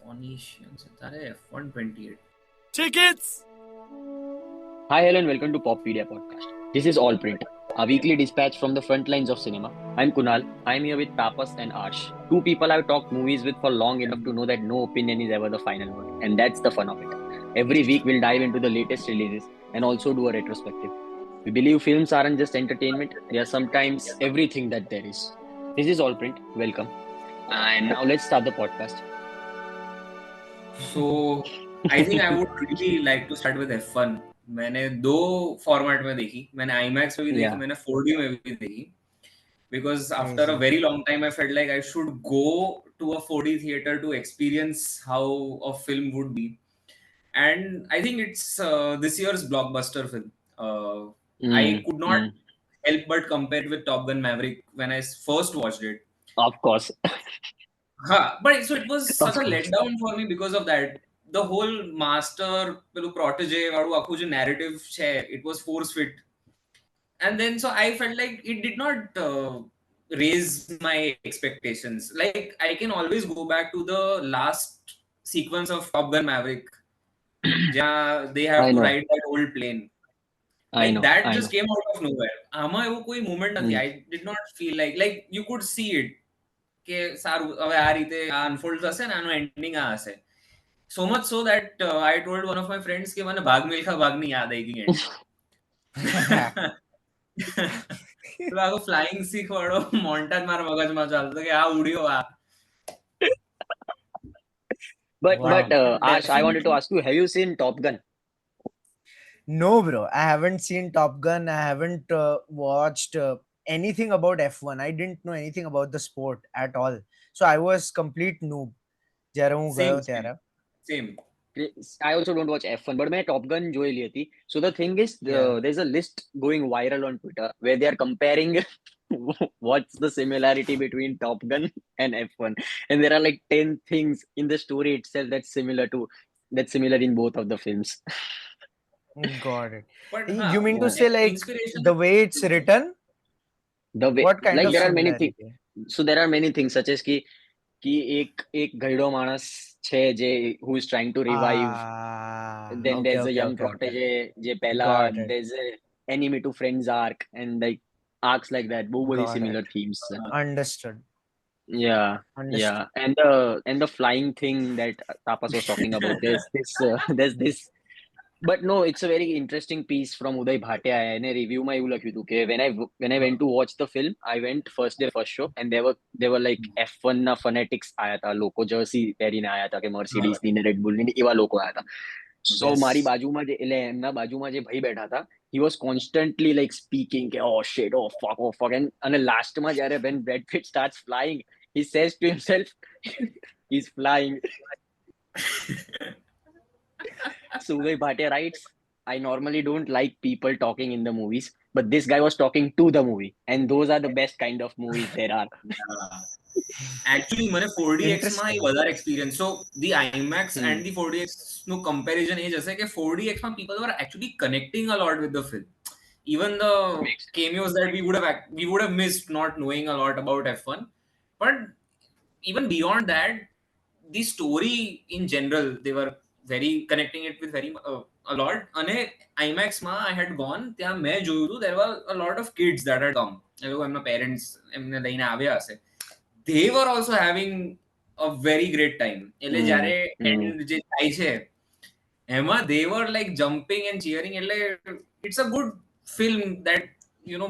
Phoenician Sitaare F128. Tickets! Hi, hello, and welcome to PopPedia Podcast. This is All Print, a weekly dispatch from the front lines of cinema. I'm Kunal. I'm here with Taapas and Aarsh, two people I've talked movies with for long enough to know that no opinion is ever the final word, and that's the fun of it. Every week, we'll dive into the latest releases and also do a retrospective. We believe films aren't just entertainment, they are sometimes everything that there is. This is All Print. Welcome. And now let's start the podcast. So I think I would really like to start with F1. मैंने दो format में देखी. मैंने IMAX में भी देखी, Yeah. मैंने 4D में भी देखी. Because after a Crazy. very long time, I felt like I should go to a 4D theater to experience how a film would be. And I think it's this year's blockbuster film. I could not help but compare it with Top Gun Maverick when I first watched it. Of course. But so it was such a course. letdown for me because of that. The whole master, પેલું protege વાળું આખું જે narrative છે, it was force fit. And then so I felt like it did not raise my expectations. Like I can always go back to the last sequence of Top Gun Maverick, where they have I to know. ride that old plane. I Like know. that I just know. came out of nowhere. આમાં એવું કોઈ moment નથી. I did not feel like you could see it. કે સારું હવે આ રીતે આ અનફોલ્ડ થશે ને આનો એન્ડિંગ આ હશે. So much so that I told one of my friends કે મને ભાગ મિલ્ખા ભાગની યાદ આવી ગઈ એન્ડ. પેલો આખો ફ્લાઇંગ સિખ વાળો મોન્ટાજ મારા મગજમાં ચાલતો કે આ ઉડ્યો આ. But Wow. Ash, I wanted to ask you, have you seen Top Gun? No, bro. I haven't seen Top Gun. I haven't watched anything about F1. I didn't know anything about the sport at all. So I was complete noob. જ્યારે હું ગયો ત્યારે. Same. I also don't watch F1, but મેં Top Gun જોયેલી હતી. So the thing is, there's a list going viral on Twitter where they are comparing what's the similarity between Top Gun and F1, and there are like 10 things in the story itself that's similar in both of the films. Got it. But You mean to say like inspiration the way it's written? The way, What kind like of there are many similarity? things. So there are many things such as कि एक गैडो माणस છે જે who is trying to revive. Then Okay, there's a okay, young okay, okay. protege જે પહેલા Got it. there's a enemy to friends arc and like arcs like that. બહુ બધી Got similar it. themes. Understood. Yeah, yeah, Understood. and the flying thing that Tapas was talking about. There's this. But no, it's a very interesting piece from Uday Bhatia. એને રિવ્યુમાં એવું લખ્યું હતું કે when I went to watch the film, I went first day first show and there were like F1 ના fanatics આયા હતા, લોકો jersey પહેરીને આયા હતા કે Mercedes ની ને Red Bull ની એવા લોકો આયા હતા. So Yes. મારી બાજુમાં જે એટલે એમના બાજુમાં જે ભાઈ બેઠા હતા, he was constantly like speaking કે oh shit, oh fuck, and લાસ્ટમાં જ્યારે when Brad Pitt starts flying, he says to himself he's flying. Uday Bhatia writes, I normally don't like people talking in the movies, but this guy was talking to the movie, and those are the best kind of movies there are. Actually મને 4DX માં Interesting. વધારે experience. So the IMAX and the 4DX નું comparison એ જ હશે કે 4DX માં people were actually connecting a lot with the film. Even the cameos that we would have missed not knowing a lot about F1. But even beyond that, the story in general, they were very connecting it with very a lot. અને IMAX માં I had gone, ત્યાં મેં જોયું હતું, there were a lot of kids that had come. એ લોકો એમના parents એમને લઈને આવ્યા હશે. They were also having a very great time. એટલે જ્યારે end જે થાય છે એમાં they were like jumping and cheering. એટલે it's a good film that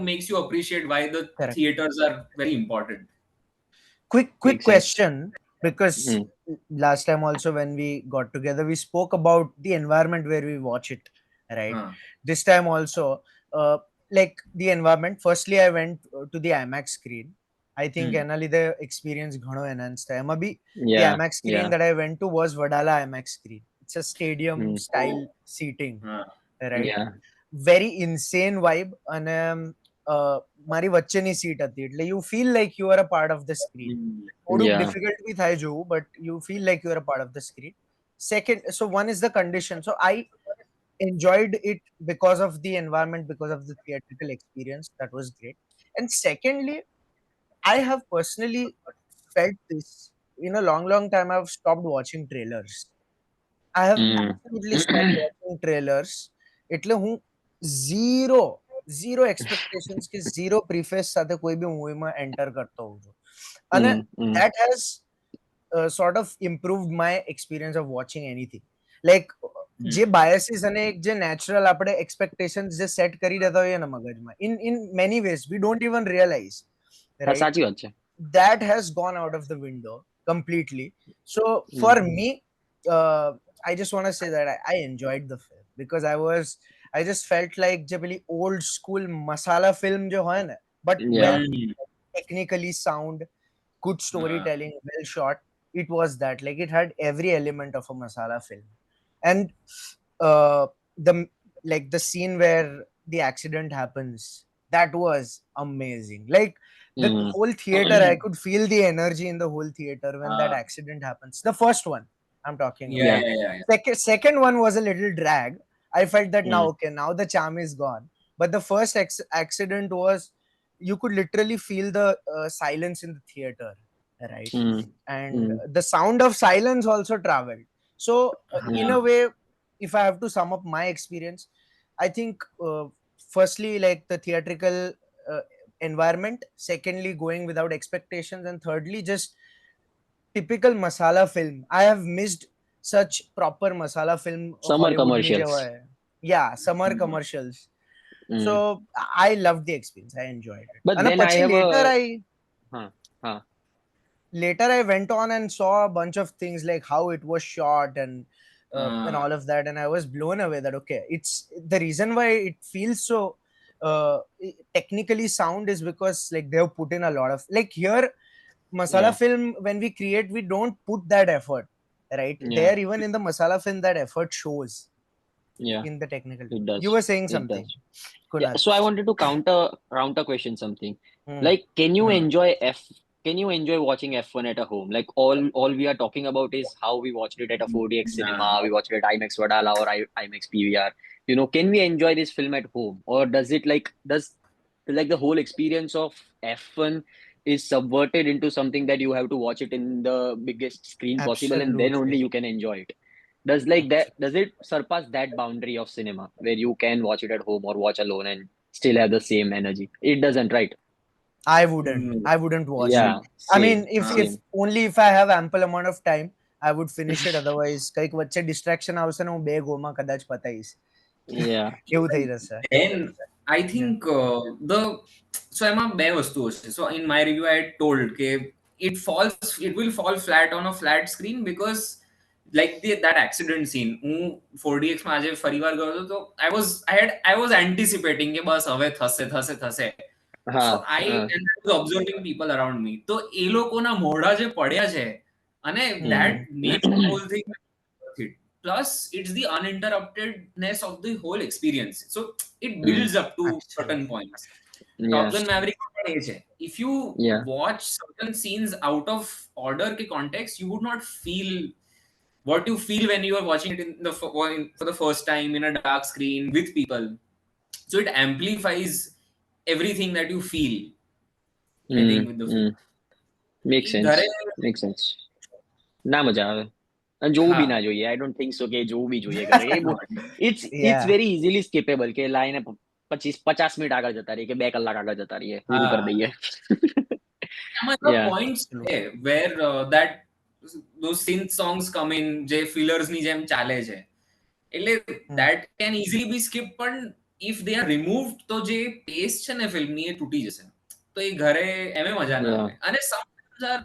makes you appreciate why the Correct. theaters are very important. Quick Makes sense. question, because last time also when we got together we spoke about the environment where we watch it, right? This time also like the environment, firstly I went to the IMAX screen. I think enali the experience ghano enhanced hai. The Yeah, IMAX screen that I went to was Vadala IMAX screen. It's a stadium style seating, right? yeah. Very insane vibe. And મારી વચ્ચેની seat હતી, એટલે you feel like you are a part of the screen. થોડુંક Yeah. difficult બી થાય જોવું, but you feel like you are a part of the screen. Second, so one is the condition. So I enjoyed it because of the environment, because of the theatrical experience. That was great. And secondly, I have personally felt this in a long time I've stopped watching trailers. I have absolutely stopped watching trailers. એટલે હું zero expectations કે zero preface સાથે કોઈ બી મૂવીમાં enter કરતો હોઉં છું. અને that has sort of improved my experience of watching anything. Like જે biases અને એક જે natural આપણે expectations જે set કરી દેતા હોઈએ ને મગજમાં in many ways we don't even realize, right? સાચી વાત છે. That has gone out of the window completely. So for me, I just want to say that I enjoyed the film because I just felt like જે પેલી old school masala film जो है ना, but well technically sound, good storytelling, well shot. It was that, like, it had every element of a masala film. And the scene where the accident happens, that was amazing. Like the whole theater, I could feel the energy in the whole theater when that accident happens. The first one I'm talking about. Yeah. Second one was a little drag. I felt that now the charm is gone. But the first accident was, you could literally feel the silence in the theater, right? And the sound of silence also traveled. So in a way, if I have to sum up my experience, I think firstly, like, the theatrical environment, secondly, going without expectations, and thirdly, just typical masala film. I have missed such proper masala film. Summer Hollywood commercials. Summer commercials. So I loved the experience. I enjoyed it. But and then I have later I went on and saw a bunch of things, like how it was shot and all of that, and I was blown away that okay, it's the reason why it feels so technically sound is because, like, they have put in a lot of, like, here masala film, when we create, we don't put that effort, right? There, even in the masala film, that effort shows in the technical. It does. You were saying something. Yeah, so I wanted to counter question something. Like, can you enjoy watching F1 at a home? Like, all we are talking about is how we watched it at a 4DX cinema, we watched it at IMAX Vadala or IMAX PVR. You know, can we enjoy this film at home, or does the whole experience of F1 is subverted into something that you have to watch it in the biggest screen possible, and then only you can enjoy it? Does it surpass that boundary of cinema where you can watch it at home or watch alone and still have the same energy? It doesn't, right? I wouldn't watch it. I mean, if only if I have ample amount of time, I would finish it. Otherwise, કઈક વચ્ચે distraction આવશે ને, હું બે ગોમાં કદાચ પતાઈશ. એવું થઈ જશે. Then I think so એમાં બે વસ્તુઓ છે. So in my review I had told કે it will fall flat on a flat screen because, like, that accident scene, હું 4DX માં આજે ફરીવાર ગયો હતો, તો I was anticipating કે બસ હવે થશે. So I was observing people around me. તો એ લોકોના મોઢા જે પડ્યા છે, અને that makes the whole thing worth it. Plus, it's the uninterruptedness of the whole experience. So it builds up to certain points. Top Gun Maverick, if you watch certain scenes out of order ke context, you would not feel what you feel when you are watching it for the first time in a dark screen with people. So it amplifies everything that you feel. I think with the film. Makes sense. ના મજા આવે. જોવું બી ના જોઈએ. I don't think so કે જોવું બી જોઈએ કરે. It's very easily skippable કે લાઈને 50 મિનિટ આગળ જતા રહીએ કે 2 કલાક આગળ જતા રહીએ, પૂરું કરી દઈએ. Points where those synth songs come in, જે fillers ની જેમ ચાલે છે, એટલે that can easily be skipped, પણ if they are removed, તો જે pace છે ને film ની, એ તૂટી જશે. તો એ ઘરે એમે મજા ના આવે. અને some films are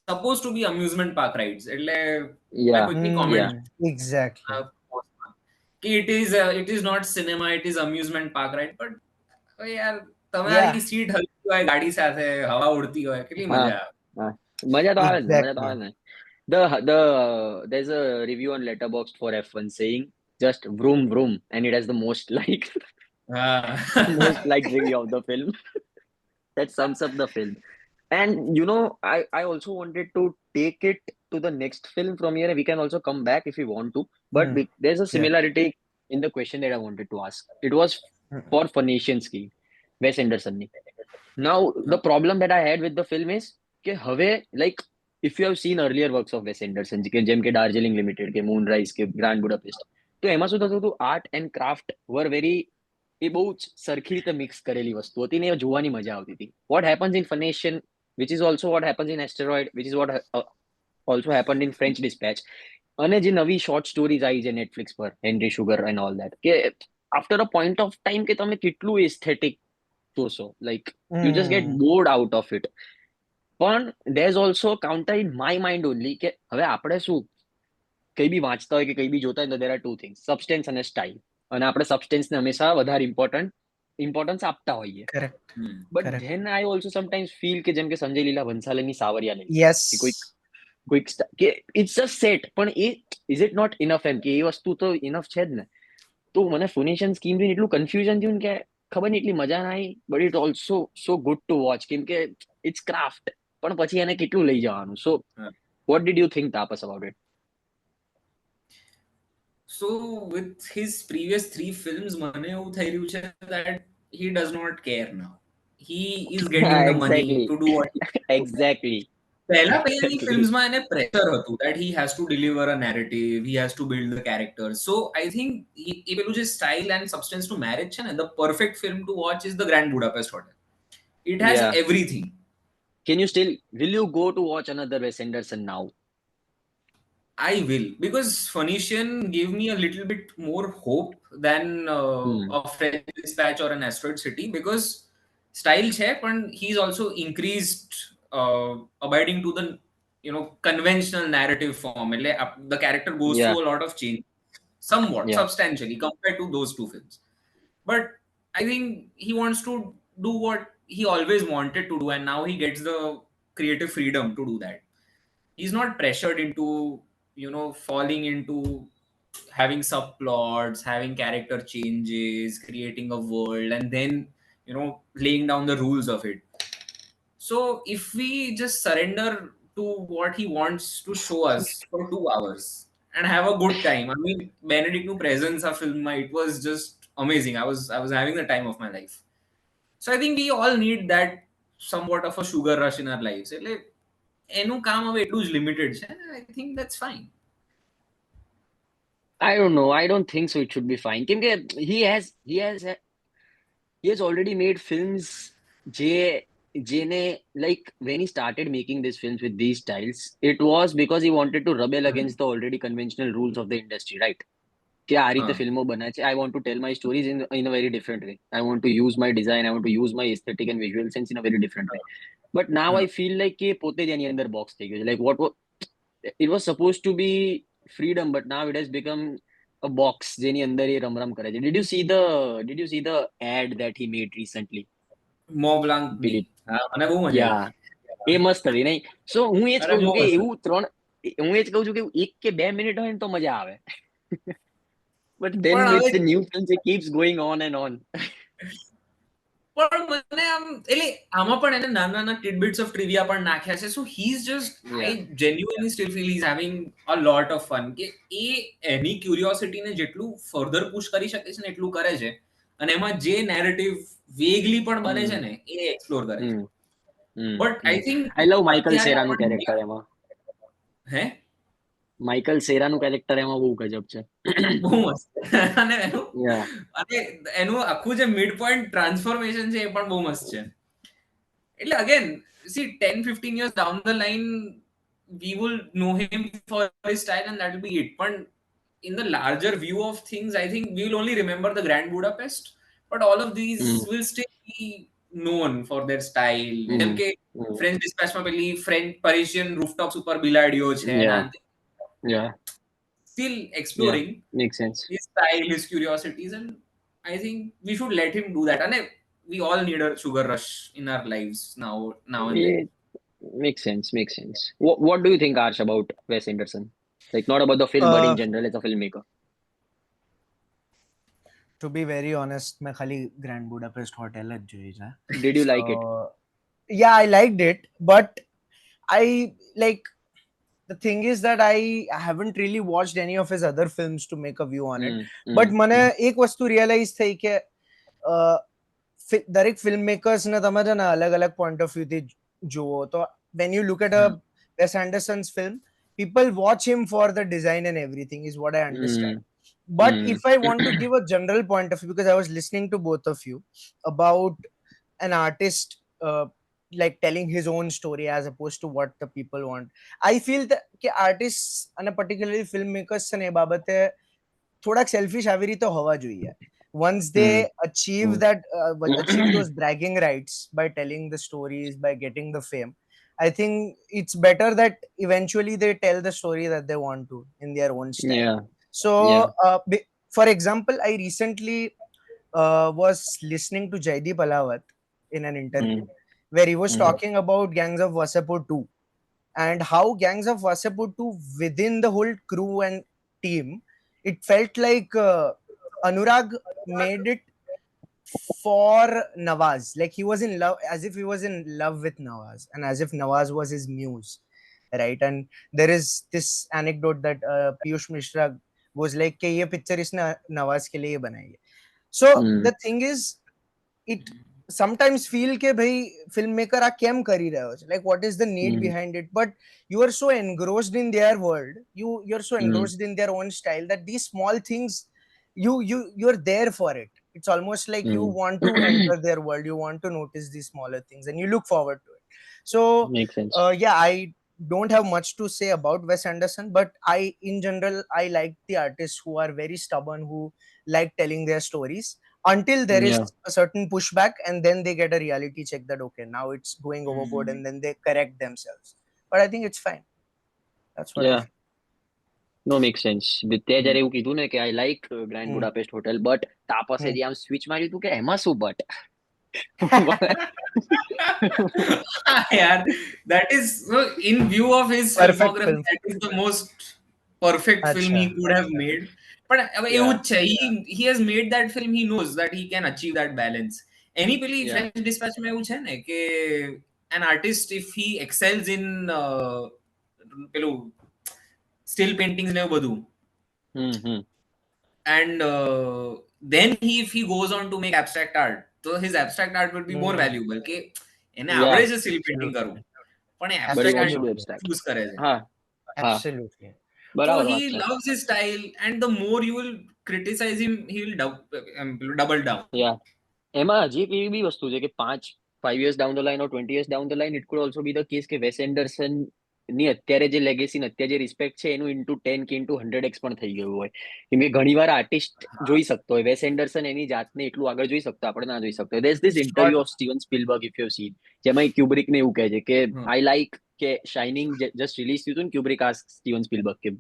supposed to be amusement park rides. એટલે I quickly comment exactly it is not cinema, it is amusement park ride. But યાર, તમારી સીટ હલતી હોય ગાડી સાથે, હવા ઉડતી હોય, કેટલી મજા આવે. મજા તો આવે ને. There's a review on Letterboxd for F1 saying just vroom vroom, and it has the most liked review of the film. That sums up the film. And you know, I also wanted to take it to the next film from here. We can also come back if we want to, but there's a similarity in the question that I wanted to ask. It was for Phoenician Scheme, Wes Anderson. Now the problem that I had with the film is ke have, like, if you have seen earlier works of Wes Anderson, જેમ કે Darjeeling Limited, કે Moonrise, કે Grand Budapest, તો એમાં શું થતું હતું, art and craft were very, એ બહુ જ સરખી રીતે મિક્સ કરેલી વસ્તુ હતી ને એ જોવાની મજા આવતી હતી. What happens in Phoenician, which is also what happens in Asteroid, which is what also happened in French Dispatch. અને જે નવી શોર્ટ સ્ટોરીઝ આવી છે નેટફ્લિક્સ પર, Henry Sugar and all that, કે after a point of time કે તમે કેટલું એસ્થેટિક જોશો, like you just get bored out of it. પણ there is also counter in my mind only, કે હવે આપણે શું કઈ બી વાંચતા હોય કે કઈ બી જોતા હોય તો there are two things, substance અને સ્ટાઇલ. અને આપણે સબસ્ટેન્સને હંમેશા વધારે ઇમ્પોર્ટન્સ આપતા હોઈએ. But then I also sometimes feel કે જેમ કે સંજય લીલા ભંસાલીની સાવરિયા લઈ, કે કોઈક કે ઇટ્સ જસ્ટ સેટ, પણ એ ઇઝ ઇટ નોટ ઇનફ, એમ કે એ વસ્તુ તો ઇનફ છે જ ને. તો મને ફોનિશિયન સ્કીમ થી એટલું કન્ફ્યુઝન થયું કે ખબર નહીં, એટલી મજા ના આવી, but it also so good to watch, કેમ કે ઇટ્સ ક્રાફ્ટ, પણ પછી એને કેટલું લઈ જવાનું. So what did you think, Tapas, about it? So with his previous 3 films, મને એવું થઈ રહ્યું છે that he does not care now. He is getting the money to do what exactly. પહેલાની ફિલ્મ્સમાં એને પ્રેશર હતું that he has to deliver a narrative, he has to build the characters. So I think એ પેલું જે style and substance to marriage છે ને, the perfect film to watch is the Grand Budapest Hotel. It has everything. Will you go to watch another Wes Anderson now? I will, because Phoenician gave me a little bit more hope than a French Dispatch or an Asteroid City, because style છે, પણ he's also increased abiding to the conventional narrative form. એટલે the character goes through a lot of change, somewhat substantially compared to those 2 films. But I think he wants to do what he always wanted to do, and now he gets the creative freedom to do that. He's not pressured into falling into having subplots, having character changes, creating a world, and then laying down the rules of it. So if we just surrender to what he wants to show us for 2 hours and have a good time, I mean, Benedict no presence a film, it was just amazing. I was having the time of my life. So I think we all need that somewhat of a sugar rush in our lives. એનું કામ હવે એટલું જ limited છે. I think that's fine. I don't know. I don't think so. It should be fine. કેમ કે he has already made films જેને, like, when he started making these films with these styles, it was because he wanted to rebel against the already conventional rules of the industry, right? કે આ રીતે ફિલ્મો બનાવે છે. I want to tell my stories in a very different way. I want to use my design, I want to use my aesthetic and visual sense in a very different way. But now I feel like કે પોતે જ એની અંદર box થઈ ગયું છે. Like it was supposed to be freedom, but now it has become a box જેની અંદર એ રમ કરે છે. Did you see the ad that he made recently? Mont Blanc. મને બહુ મજા આવી. એ મસ્ત હતી, નહીં? સો હું એ જ કહું છું કે એવું હું એ જ કહું છું કે 1 કે 2 મિનિટ હોય ને તો મજા આવે. But then with the new films it keeps going on and on. પણ મને એટલે આમાં પણ એને નાના નાના tidbits of trivia પણ નાખ્યા છે. So he's just, I genuinely still feel he's having a lot of fun. કે એ એની curiosity ને જેટલું further push કરી શકે છે ને એટલું કરે છે, અને એમાં જે narrative vaguely પણ બને છે ને એ explore કરે છે. But I think I love Michael Ceraનું character એમાં. માઇકલ સેરાનું કેરેક્ટર એમાં બહુ ગજબ છે. બહુ મસ્ત. અને એનું આખું જે મિડ પોઈન્ટ ટ્રાન્સફોર્મેશન છે એ પણ બહુ મસ્ત છે. એટલે again see 10-15 years down the line we will know him for his style and that will be it. But in the larger view of things, I think we will only remember the Grand Budapest, but all of these will still be known for their style. જેમ કે French ડિસ્પેચમાં પેલી French પરેશિયન રૂફટોપ્સ ઉપર બિલાડીઓ છે, still exploring makes sense. His style, his curiosities, and I think we should let him do that. And we all need a sugar rush in our lives now and then. Makes sense. What do you think, Aarsh, about Wes Anderson? Like, not about the film, but in general as a filmmaker. To be very honest, मैं खाली Grand Budapest Hotel જ જોઈ છે. Did you like it? Yeah, I liked it, but I like, the thing is that I haven't really watched any of his other films to make a view on it. But મને એક વસ્તુ realise થઈ કે દરેક film makers ને તમે છે ને અલગ અલગ પોઈન્ટ ઓફ વ્યૂ થી જુઓ તો when you look at a Wes Anderson's film, people watch him for the design and everything, is what I understand. But if I want to give a general point of view, because I was listening to both of you about an artist like telling his own story as opposed to what the people want, I feel that artists and particularly filmmakers ને બાબતે થોડાક selfish આવી રીતે હોવા જોઈએ. Once they achieve that, achieve those bragging rights by telling the stories, by getting the fame, I think it's better that eventually they tell the story that they want to in their own style. So for example, I recently was listening to Jaideep Alawat in an interview where he was talking about Gangs of Wasseypur 2 and how Gangs of Wasseypur 2 within the whole crew and team, it felt like Anurag made it for Nawaz. Like he was in love, as if he was in love with Nawaz and as if Nawaz was his muse, right? And there is this anecdote that Piyush Mishra was like कि ये picture इसने Nawaz के लिए बनाई है. So the thing is, it sometimes feel के भाई filmmaker आ केम करी रहे हो, like what is the need behind it, but you are so engrossed in their world, you're so engrossed in their own style that these small things you're there for it. It's almost like you want to enter their world, you want to notice these smaller things and you look forward to it. So makes sense. Yeah, I don't have much to say about Wes Anderson, but in general I like the artists who are very stubborn, who like telling their stories until there is a certain pushback and then they get a reality check that okay, now it's going overboard and then they correct themselves. But I think it's fine. That's what I feel. No, makes sense. તે જ્યારે એવું કીધું ને કે I like Grand Budapest Hotel, but તાપસે જે આમ switch માર્યું હતું કે એમાં શું but यार, that is in view of his filmography, that is the most perfect film he could have made. But he has made that film, he knows that he can achieve that balance. Any પેલી French Dispatch में એવું છે ને કે an artist, if he excels in પેલું still paintings ને એવું બધું, and then if he goes on to make abstract art, so his abstract art will be more valuable કે એને આવડે છે still painting કરવું, પણ એ abstract art choose કરે છે. Absolutely. So he loves his style, and the more you will criticize him, he will double down. એમાં હજી એક એવી બી વસ્તુ છે કે 5 years down the line or 20 years down the line, it could also be the case કે વેસ Anderson ની અત્યારે જે લેગેસી ને અત્યારે જે રિસ્પેક્ટ છે એનું into 10 કે into 100x પણ થઈ ગયું હોય. કેમ કે ઘણીવાર આર્ટિસ્ટ જોઈ શકતો હોય, વેસ એન્ડરસન એની જાતને એટલું આગળ જોઈ શકતો, આપણે ના જોઈ શકતો. There's this interview of Steven Spielberg, if you've seen, જેમાં ક્યુબ્રિક ને એવું કહે છે કે I like કે શાઇનિંગ just release થયું હતું ને, ક્યુબ્રિક asked Steven Spielberg કે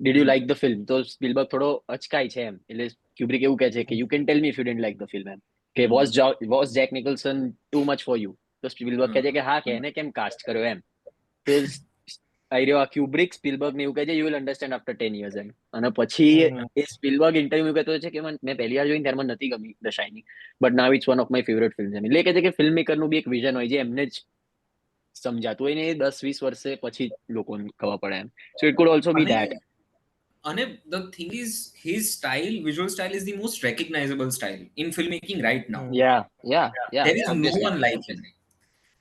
did you like the film? તો સ્પિલબર્ગ થોડો અચકાય છે એમ, એટલે ક્યુબ્રિક એવું કહે છે કે you can tell me if you didn't like the film એમ, કે was Jack Nicholson too much for you? તો સ્પિલબર્ગ કહે છે કે હા, કે એને કેમ કાસ્ટ કર્યો એમ. તો ક્યુબ્રિક સ્પિલબર્ગ ને એવું કહે છે you will understand after 10 years એમ. અને પછી એ સ્પિલબર્ગ ઇન્ટરવ્યુ કહેતો છે કે મેં પહેલી વાર જોઈને ત્યારે મને નથી ગમી the Shining, but now it's one of my favourite films એમ. એટલે કહે છે કે ફિલ્મ મેકરનું બી એક વિઝન હોય જે એમને જ સમજાતું હોય ને એ 10-20 વર્ષે પછી લોકોને ખબર પડે એમ. So it could also be that. And the thing is, his style, visual style, is the most recognizable style in filmmaking right now. There is no one like him.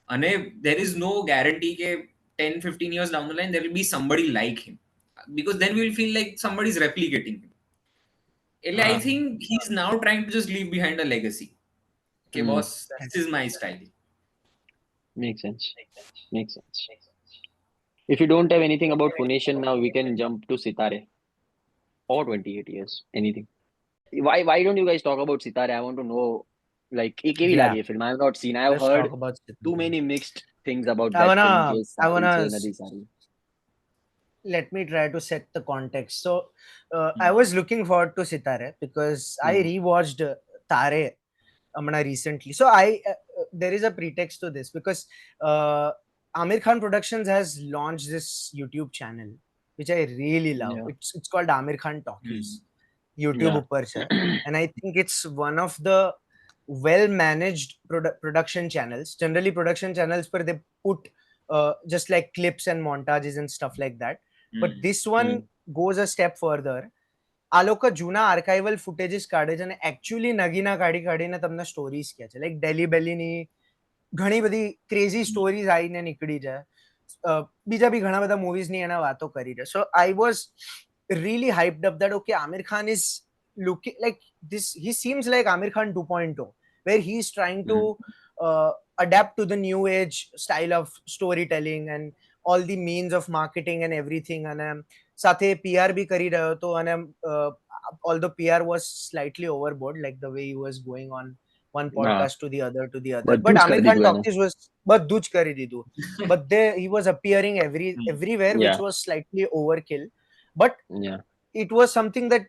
And there is no guarantee that 10-15 years down the line there will be somebody like him, because then we will feel like somebody is replicating him. I think he's now trying to just leave behind a legacy. Okay, boss, this is my style. Makes sense. If you don't have anything about Phoenician now, we can jump to Sitaare. Or 28 years, anything. Why don't you guys talk about Sitaare? I want to know, like, ek kevi lagi film? I have not seen. I have heard too many mixed things about that film. Let me try to set the context. So, I was looking forward to Sitaare because I rewatched Taare recently. So, there is a pretext to this because Amir Khan Productions has launched this YouTube channel, which I really love. It's called Amir Khan Talkies. YouTube upar se. And I think it's one of the well-managed production channels. Generally, production channels where they put just like clips and montages and stuff like that. But this one goes a step further. આ લોકો જૂના archival footages કાઢે છે અને actually Nagina કાઢીને તમને stories કહે છે. લાઈક ડેલી બેલીની ઘણી બધી ક્રેઝી સ્ટોરીઝ આવીને નીકળી જાય. બીજા બી ઘણા બધા મૂવીઝની એના વાતો કરી છે. So I was really hyped up that okay, Amir Khan is looking like this. He seems like Amir Khan 2.0, where he's trying to adapt to the new age style of storytelling and all the means of marketing and everything. અને સાથે PR બી કરી રહ્યો હતો, અને although PR was slightly overboard, like the way he was going on one podcast to the other, but Amir Khan talkies was બધું જ કરી દીધું. But there he was appearing everywhere, which was slightly overkill, but it was something that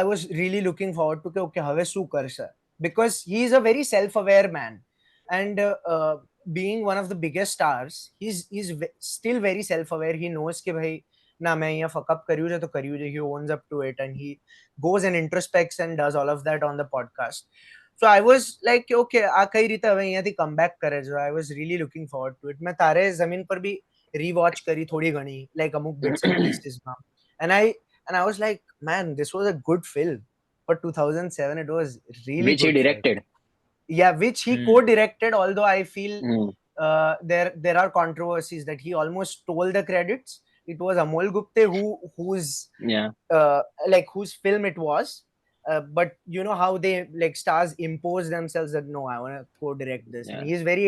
I was really looking forward to. Okay, હવે શું કરશે, because he is a very self-aware man, and being one of the biggest stars, he's still very self-aware. He knows કે ભાઈ ના મેં અહીંયા fuck up કર્યું છે તો કર્યું છે. He owns up to it, and he goes and introspects and does all of that on the podcast. So I was like, okay, આ કઈ રીતે હવે અહીંયાથી કમબેક કરે છે. I was really looking forward to it. મેં તારે જમીન પર બી rewatch કરી થોડી ઘણી, like અમુક bits and pieces માં, and I was like, man, this was a good film for 2007. It was really which good he directed film. Yeah, which he co-directed, although I feel there are controversies that he almost stole the credits. It was Amol Gupte whose film it was. But you know how they, like, stars impose themselves that no, I want to co-direct this. And he's very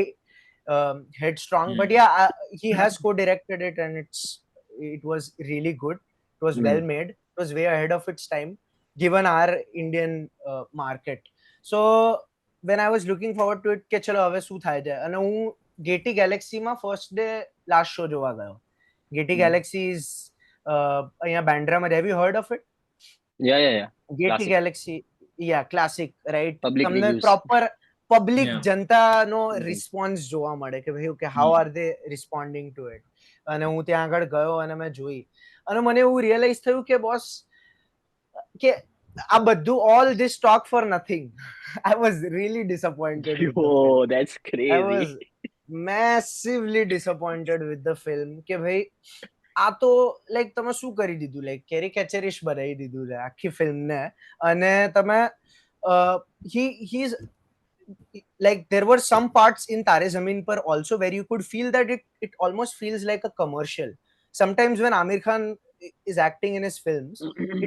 headstrong, but yeah, he has co-directed it, and it was really good. It was well made. It was way ahead of its time given our Indian market. So when I was looking forward to it, કે ચલો હવે શું થાય છે, અને હું ગેટી ગેલેક્સીમાં first day last show જોવા ગયો. ગેટી ગેલેક્સી ઇઝ અહીંયા બાંદ્રામાં. Have you heard of it? Yeah. Gate Galaxy, yeah, classic, right? Public તમને reviews. proper public જનતાનો રિસ્પોન્સ જોવા મળે કે ભાઈ okay, how are they responding to it. અને હું ત્યાં આગળ ગયો અને મેં જોઈ, અને મને એવું રિયલાઇઝ થયું કે બોસ, કે આ બધું all this talk for nothing. I was really disappointed with the film. That's crazy. I was massively disappointed with the film કે ભાઈ આ તો લાઈક તમે શું કરી દીધું, લાઈક કેરિકેચરિશ બનાવી દીધું છે આખી ફિલ્મને. અને તમે he's like, there were some parts in Taare Zameen Par also where you could feel that it almost feels like a commercial. Sometimes when Amir Khan is acting in his films,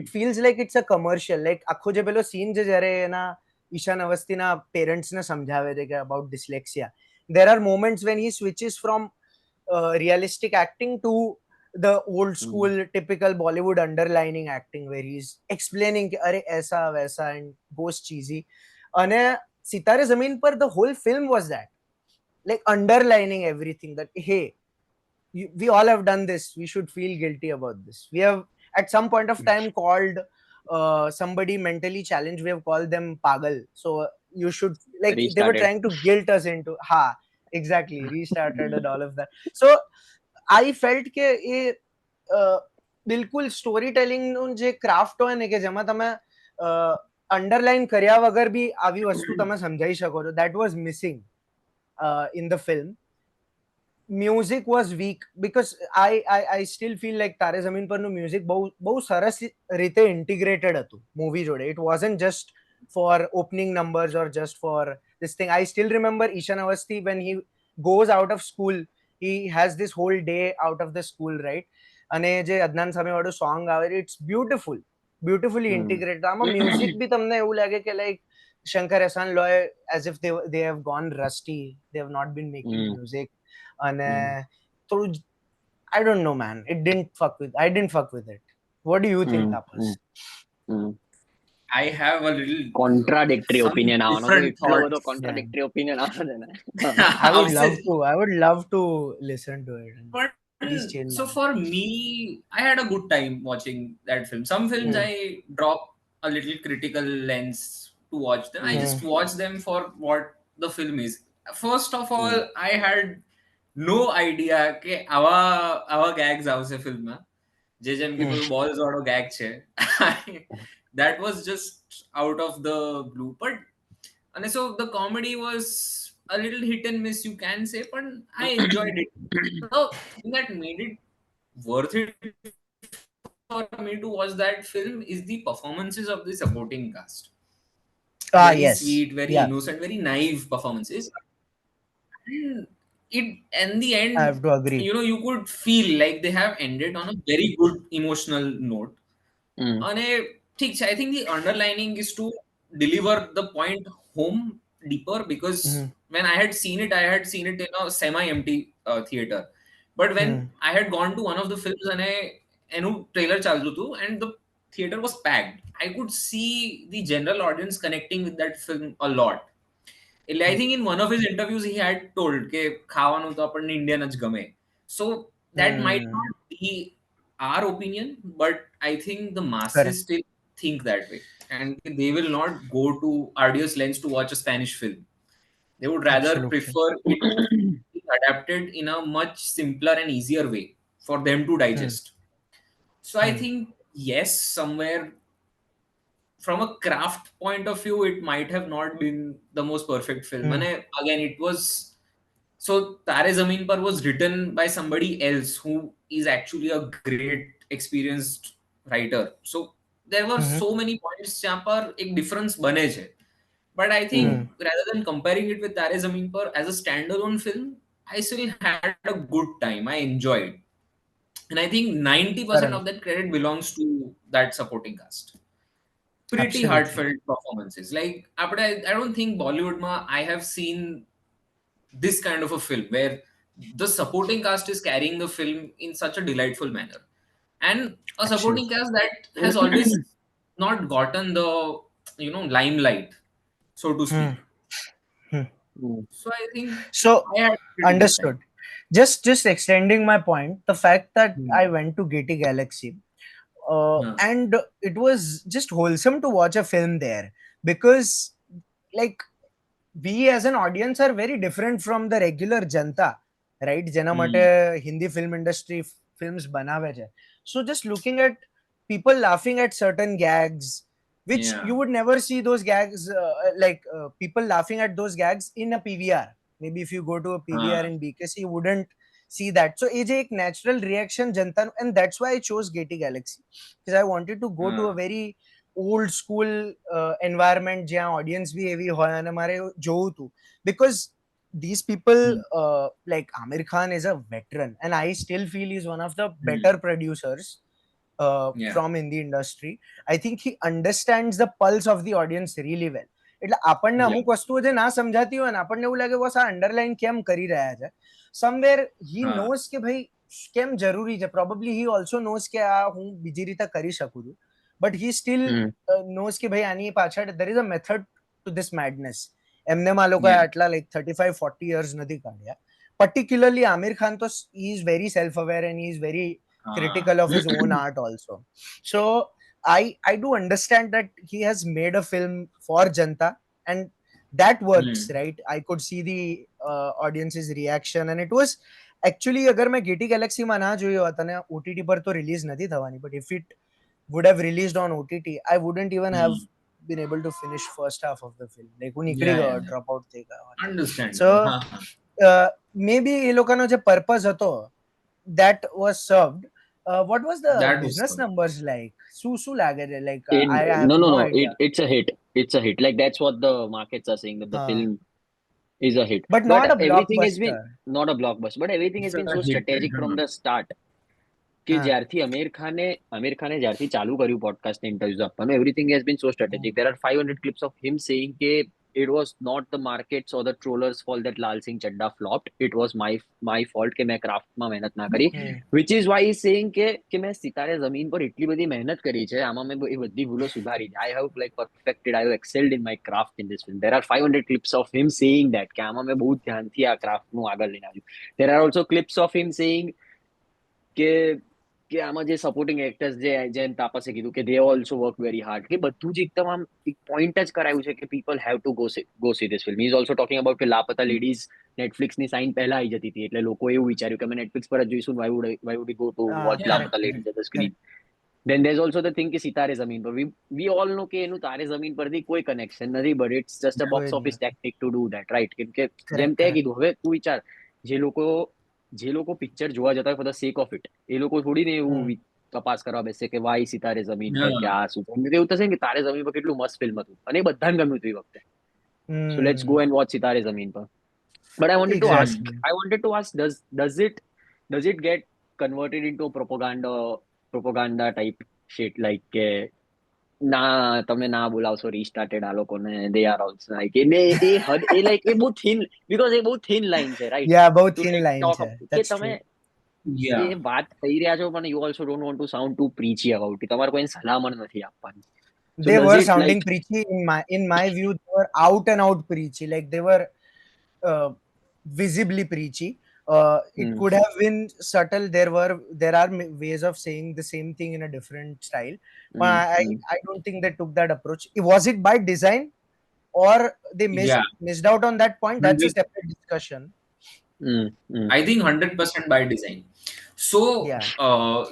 it feels like it's a commercial. Like આખો જે પેલો scene છે જ્યારે એના ઈશાન અવસ્થીના પેરેન્ટ્સને સમજાવે છે કે about dyslexia, there are moments when he switches from realistic acting to the old school typical Bollywood underlining acting, where he's explaining कि अरे ऐसा वैसा and goes cheesy. અને Sitaare Zameen Par, the whole film was that, like underlining everything, that hey, we all have done this, we should feel guilty about this. We have at some point of time called somebody mentally challenged, we have called them pagal. So you should, like, Restarted. they were trying to guilt us into exactly, restarted and all of that. So I felt કે એ બિલકુલ story ટેલિંગનું જે craft હોય ને, કે જેમાં તમે underline કર્યા વગર બી આવી વસ્તુ તમે સમજાઈ શકો છો, that was missing in the film. Music was weak because I still feel like Taare Zameen Parનું music બહુ સરસ રીતે ઇન્ટિગ્રેટેડ હતું મૂવી જોડે. It wasn't just for opening numbers or just for this thing. I still remember Ishan Awasthi, when he goes out of school, he has this whole day out of the school, right? અને જે અદનાન સામે વાળું song આવે, it's beautifully integrated. આમાં music બી તમને એવું લાગે કે like Shankar Ehsaan Loy, as if they have gone rusty, they have not been making music. અને થોડું, I don't know, man, I didn't fuck with it. What do you think, Taapas? I have a little contradictory opinion. Contradictory opinion. I would love to listen to it. But so for me, I had a good time watching that film. Some films I drop a little critical lens to watch them. I just watch them for what the film is. First of all, I had no idea કે આવા gags આવશે ફિલ્મમાં, જેમ કે પેલું balls વાળો gag છે. That was just out of the blue. But and so the comedy was a little hit and miss, you can say, but I enjoyed it. So that made it worth it for me to watch that film is the performances of the supporting cast. Very yes, sweet, very innocent, very naive performances. And in the end, I have to agree. you could feel like they have ended on a very good emotional note. And I think the underlining is to deliver the point home deeper, because when I had seen it in a semi-empty theater. But when I had gone to one of the films and trailer ચાલતું હતું and the theater was packed, I could see the general audience connecting with that film a lot. I think in one of his interviews he had told કે ખાવાનું તો આપણને Indian જ ગમે. So that might not be our opinion, but I think the masses Correct. still think that way, and they will not go to arduous lengths to watch a Spanish film. They would rather Absolutely. prefer it being adapted in a much simpler and easier way for them to digest. So I think yes, somewhere from a craft point of view, it might have not been the most perfect film. And again, it was so Taare Zameen Par was written by somebody else who is actually a great experienced writer. So there were so many points जहाँ पर एक difference बने छे. But I think rather than comparing it with Taare Zameen Par as a standalone film, I still had a good time. I enjoyed, and I think 90% of that credit belongs to that supporting cast. Pretty Absolutely. heartfelt performances. Like, I don't think Bollywood ma I have seen this kind of a film where the supporting cast is carrying the film in such a delightful manner, and a supporting cast that has always not gotten the limelight, so to speak. So I think So I had a pretty good understood. time. Just extending my point, the fact that I went to Getty Galaxy, and it was just wholesome to watch a film there, because like we as an audience are very different from the regular janta, right? જેના માટે Hindi film industry films બનાવે છે. So just looking at people laughing at certain gags, which you would never see those gags, people laughing at those gags in a PVR. Maybe if you go to a PVR in BKC, you wouldn't see that. So એ જે એક natural reaction Janata, and that's why I chose Getty Galaxy, because I wanted to go to a very old school environment જ્યાં audience બી એવી હોય અને મારે જોવું હતું, because these people like Amir Khan is a veteran, and I still feel he's one of the better producers from Hindi industry. I think he understands the pulse of the audience really well. એટલે આપણને અમુક વસ્તુઓ જે ના સમજાતી હોય ને, આપણને એવું લાગે બસ આ અંડરલાઈન કેમ કરી રહ્યા છે, somewhere he knows કે ભાઈ કેમ જરૂરી છે. Probably he also knows કે આ હું બીજી રીતે કરી શકું છું, but he still knows કે ભાઈ આની પાછળ there is a method to this madness. એમને આ લોકો આટલા like 35-40 years નથી કાઢ્યા. Particularly Amir Khan, તો he is very self aware and he is very critical of his own art also. So I do understand that he has made a film for Janta, and that works, right? I could see the audience's reaction, and it was actually, अगर मैं Getty Galaxy માં ના જોયો હોત અને OTT પર તો release નથી થવાની, but if it would have released on OTT, I wouldn't even have been able to finish first half of the film. Like હું નીકળી ગયો, drop out થઈ ગયો. Understand. So maybe એ લોકોનો જે purpose હતો, that was served. What was the business numbers like? શું લાગે છે? Like I have no idea. It's a hit. It's a hit. Like that's what the markets are saying, that the film is a hit. But not a everything has blockbuster. been not a blockbuster, but everything has been so strategic from the start. કે જ્યારથી આમિર ખાને જ્યારથી ચાલુ કર્યું podcast ને interviews આપવાનું, everything has been so strategic. There are 500 clips of him saying કે it was not the markets or the trollers fault that Lal Singh Chadda flopped. It was my fault કે મેં ક્રાફ્ટમાં મહેનત ના કરી. Which is why he's saying કે મેં સિતારે જમીન પર એટલી બધી મહેનત કરી છે, આમાં મેં એ બધી ભૂલો સુધારી છે. I have like perfected, I have excelled in my craft in this film. There are 500 clips of him saying that કે આમાં મેં બહુ ધ્યાનથી આ ક્રાફ્ટનું આગળ લઈને આવ્યું. There are also clips of him saying કે આમાં જે સપોર્ટિંગ એક્ટર્સ જેમ તાપસે કીધું કે they also work very hard, કે બધું જ એકદમ આમ એક પોઈન્ટ જ કરાયું છે કે people have to go see this film. He is also talking about કે લાપતા લેડીઝ નેટફ્લિક્સની સાઇન પહેલા આવી જતી હતી, એટલે લોકો એવું વિચાર્યું કે અમે નેટફ્લિક્સ પર જ જોઈશું, why would we go to watch લાપતા ladies at the screen. Then there's also the thing કે સિતારે જમીન પર, we all know કે એનું તારે જમીન પરથી કોઈ કનેક્શન નથી, but it's just a box office tactic to do that, right? કેમ કે જેમ તે કીધું, હવે તું વિચાર, જે લોકો પિક્ચર જોવા જતા હોય for the sake of it, એ લોકો થોડી ને એવું તપાસ કરવા બેસે કે વાય સિતારે જમીન પર, કે આ શું. એવું થશે કે તારે જમીન પર કેટલું મસ્ત ફિલ્મ હતું અને એ બધાને ગમ્યું હતું એ વખતે. So let's go and watch Sitare જમીન પર. But I wanted Exactly. to ask, does it get converted into a propaganda type shit like ના તમે ના બોલાવશો restarted આ લોકોને, they are also like એ બહુ thin, because એ બહુ thin line છે, right? Yeah, બહુ To thin like line talk છે. કે That's તમે true. એ વાત કહી રહ્યા છો, પણ you also don't want to sound too preachy about it. તમારે કોઈ સલામણ નથી આપવાની. So They does were it sounding like preachy in my view. They were out and out preachy. Like they were visibly preachy. It could have been subtle. There are ways of saying the same thing in a different style. But I don't think they took that approach. Was it by design or they missed out on that point? That's a separate discussion. I think 100% by design. So Yeah.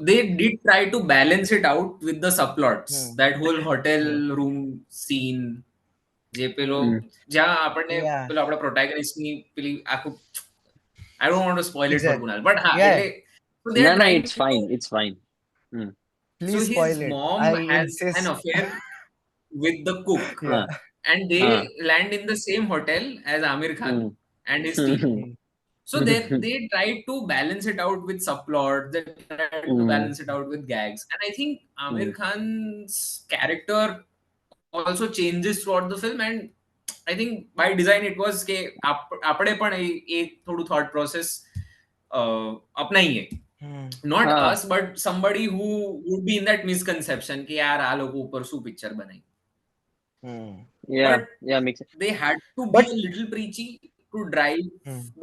they did try to balance it out with the subplots. That whole hotel room scene, જે પેલો જ્યાં આપણને Yeah. પેલો આપણા protagonist ની પેલી આખું, I don't want to spoil it for Exactly. Kunal, but Yeah. એટલે so they are no, trying it's to, fine, it's fine. Please so spoil his it. mom I has insist. an affair with the cook, Yeah. and they land in the same hotel as Amir Khan and his team. So they tried to balance it out with subplots, they tried to balance it out with gags. And I think Amir Khan's character also changes throughout the film, and I think by design it was કે આપણે પણ એ થોડું thought process અપનાઈએ. Not us, but somebody who would be in that misconception કે યાર આ લોકો ઉપર શું પિક્ચર બનાવી. Yeah, But yeah, makes sense. they had to be a little preachy to drive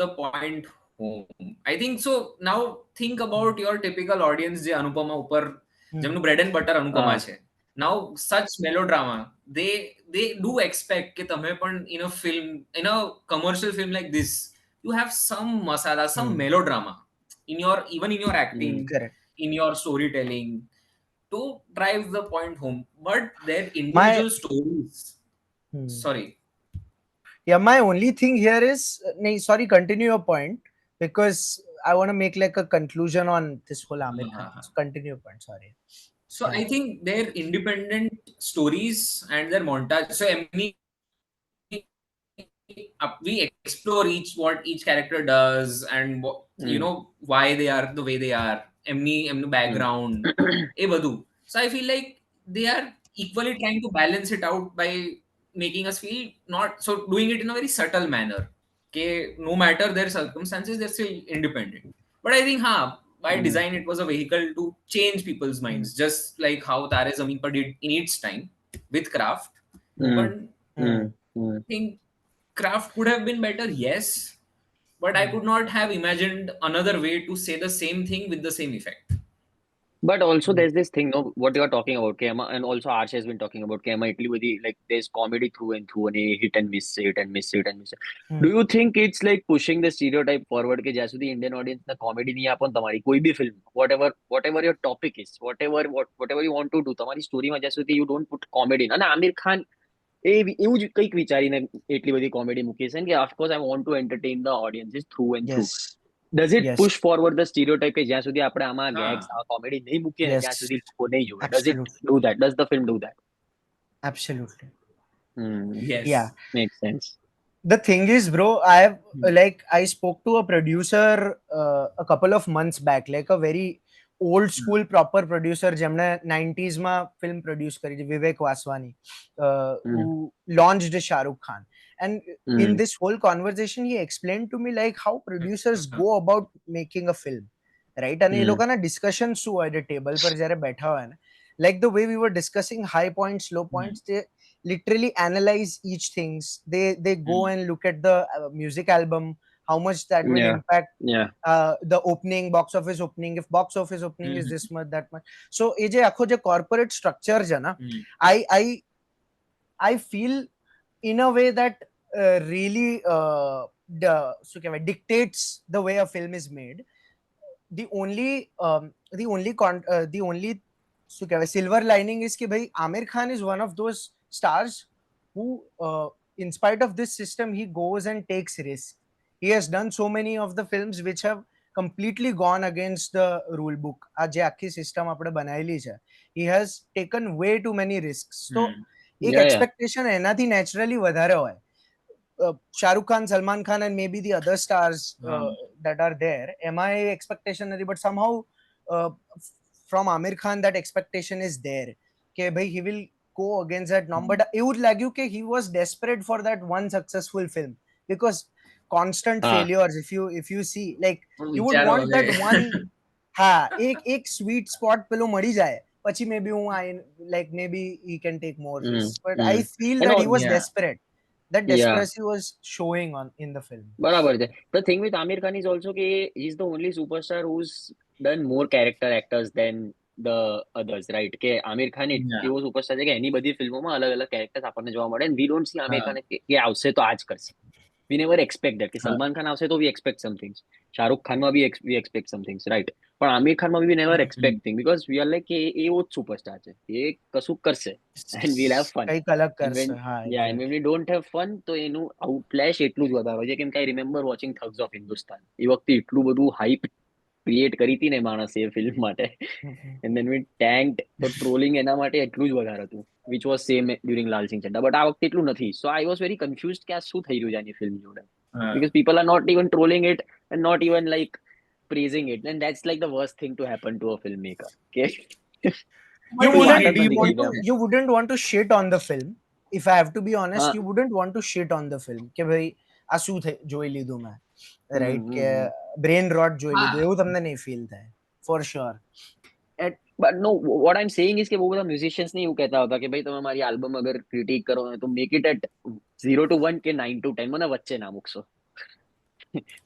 the point home. I think so. Now think about your typical audience જે અનુપમા ઉપર જેમનું bread and butter અનુપમા છે. Now such melodrama, they do expect કે તમે પણ in a film, in a commercial film like this, you have some masala, some melodrama in your, even in your acting, in your storytelling, to drive the point home. But their individual stories, sorry. Yeah, my only thing here is, sorry, continue your point, because I want to make like a conclusion on this whole Amir Khan. So continue your point, sorry. So I think their independent stories and their montage, so we explore what each character does, and you know why they are the way they are, એમનું background, એ બધું. So I feel like they are equally trying to balance it out by making us feel, not so doing it in a very subtle manner, okay, no matter their circumstances they're still independent. But I think by design it was a vehicle to change people's minds, just like how Taare Zameen Par did in its time with Craft. But I think Craft could have been better, yes, but I could not have imagined another way to say the same thing with the same effect. But also there's this thing, no, what you are talking about, Kema, and also Aarsh has been talking about Kema એટલી બધી, like there's comedy through and through, and he hit and miss it and miss it and miss it. Do you think it's like pushing the stereotype forward કે જ્યાં સુધી Indian audience ને comedy નહીં આપો ને તમારી કોઈ બી film, whatever your topic is, whatever you want to do, તમારી story માં જ્યાં સુધી you don't put comedy in. અને આમિર ખાન એવું જ કંઈક વિચારીને એટલી બધી કોમેડી મૂકી છે કે of course I want to entertain the audiences through and through. Does it push forward the stereotype કે જ્યાં સુધી આપણે આમાં gags comedy નહીં મૂકીએ ને ત્યાં સુધી લોકો નહીં જોવે? Does it do that? Does the film do that? Absolutely. Yes. Yeah, makes sense. The thing is, bro, I spoke to a producer a couple of months back, like a very old school proper producer જેમણે 90s માં film produce કરી છે, વિવેક Vaswani, who launched Shahrukh Khan. And in this whole conversation he explained to me like how producers go about making a film, right? And એ લોકોના discussion શું હોય the table પર જ્યારે બેઠા હોય ને, like the way we were discussing high points, low points, they literally analyze each things. They go and look at the music album, how much that will impact the opening, box office opening, if box office opening is this much, that much. So એ જે આખો જે corporate structure છે ને, I feel in a way that really dictates the way a film is made. The only silver lining is कि भाई Amir Khan is one of those stars who in spite of this system he goes and takes risks. He has done so many of the films which have completely gone against the rule book. આ જે આખી system આપણે બનાવેલી છે, he has taken way too many risks. So એક expectation એનાથી naturally વધારે હોય. Shah Rukh Khan, Salman Khan, and maybe the other stars that are there, my expectation નથી, but somehow from Amir Khan that expectation is there કે ભાઈ he will go against that norm. But એવું જ લાગ્યું કે he was desperate for that one successful film, because constant failures, if you see, like you would want that one એક sweet spot પેલું મળી જાય, પછી maybe maybe he can take more risks. But I feel that he was desperate. That desperation was showing on in the film. બરાબર છે. The thing with Amir Khan is also કે he's the only superstar who's done more character actors than the others, right? કે આમિર ખાન એવો superstar છે કે એની બધી ફિલ્મોમાં અલગ અલગ કેરેક્ટર્સ આપણને જોવા મળે, and we don't see Aamir Khan કે આવશે તો આ જ કરશે. We never expect that. કે સલમાન ખાન આવશે તો we expect some things. Shahrukh ખાનમાં B we expect some things, right? પણ Aamir ખાનમાં we never expect things, because we are like કે એવો જ સુપરસ્ટાર છે, એ કશું કરશે and we'll have fun. કંઈક અલગ કરશે. And when we don't have fun, તો એનું આઉટફ્લેશ એટલું જ વધારે છે. કેમ કે I remember watching Thugs of Hindustan. એ વખતે એટલું બધું હાઈપ ક્રિએટ કરી હતી ને માણસે એ ફિલ્મ માટે, and then we tanked, તો ટ્રોલિંગ એના માટે એટલું જ વધારે હતું, which was same during Laal Singh Chaddha. But આ વખતે એટલું નથી. So I was very confused કે આ શું થઈ રહ્યું છે આની ફિલ્મ જોડે, because people are not even trolling it and not even like praising it, and that's like the worst thing to happen to a filmmaker. Okay. You wouldn't want to shit on the film. If I have to be honest, you wouldn't want to shit on the film કે ભાઈ આ શું જોઈ લીધું મેં, right? કે brain રોટ જોઈ લીધું, એવું તમને નહીં ફીલ થાય, for sure. But no, what I'm saying is કે બહુ બધા musicians ને એવું કહેતા હતા કે ભાઈ તમે મારી આલ્બમ અગર ક્રિટિક કરો તો make it at 0 to 1 કે 9 to 10, મને વચ્ચે ના મૂકશો,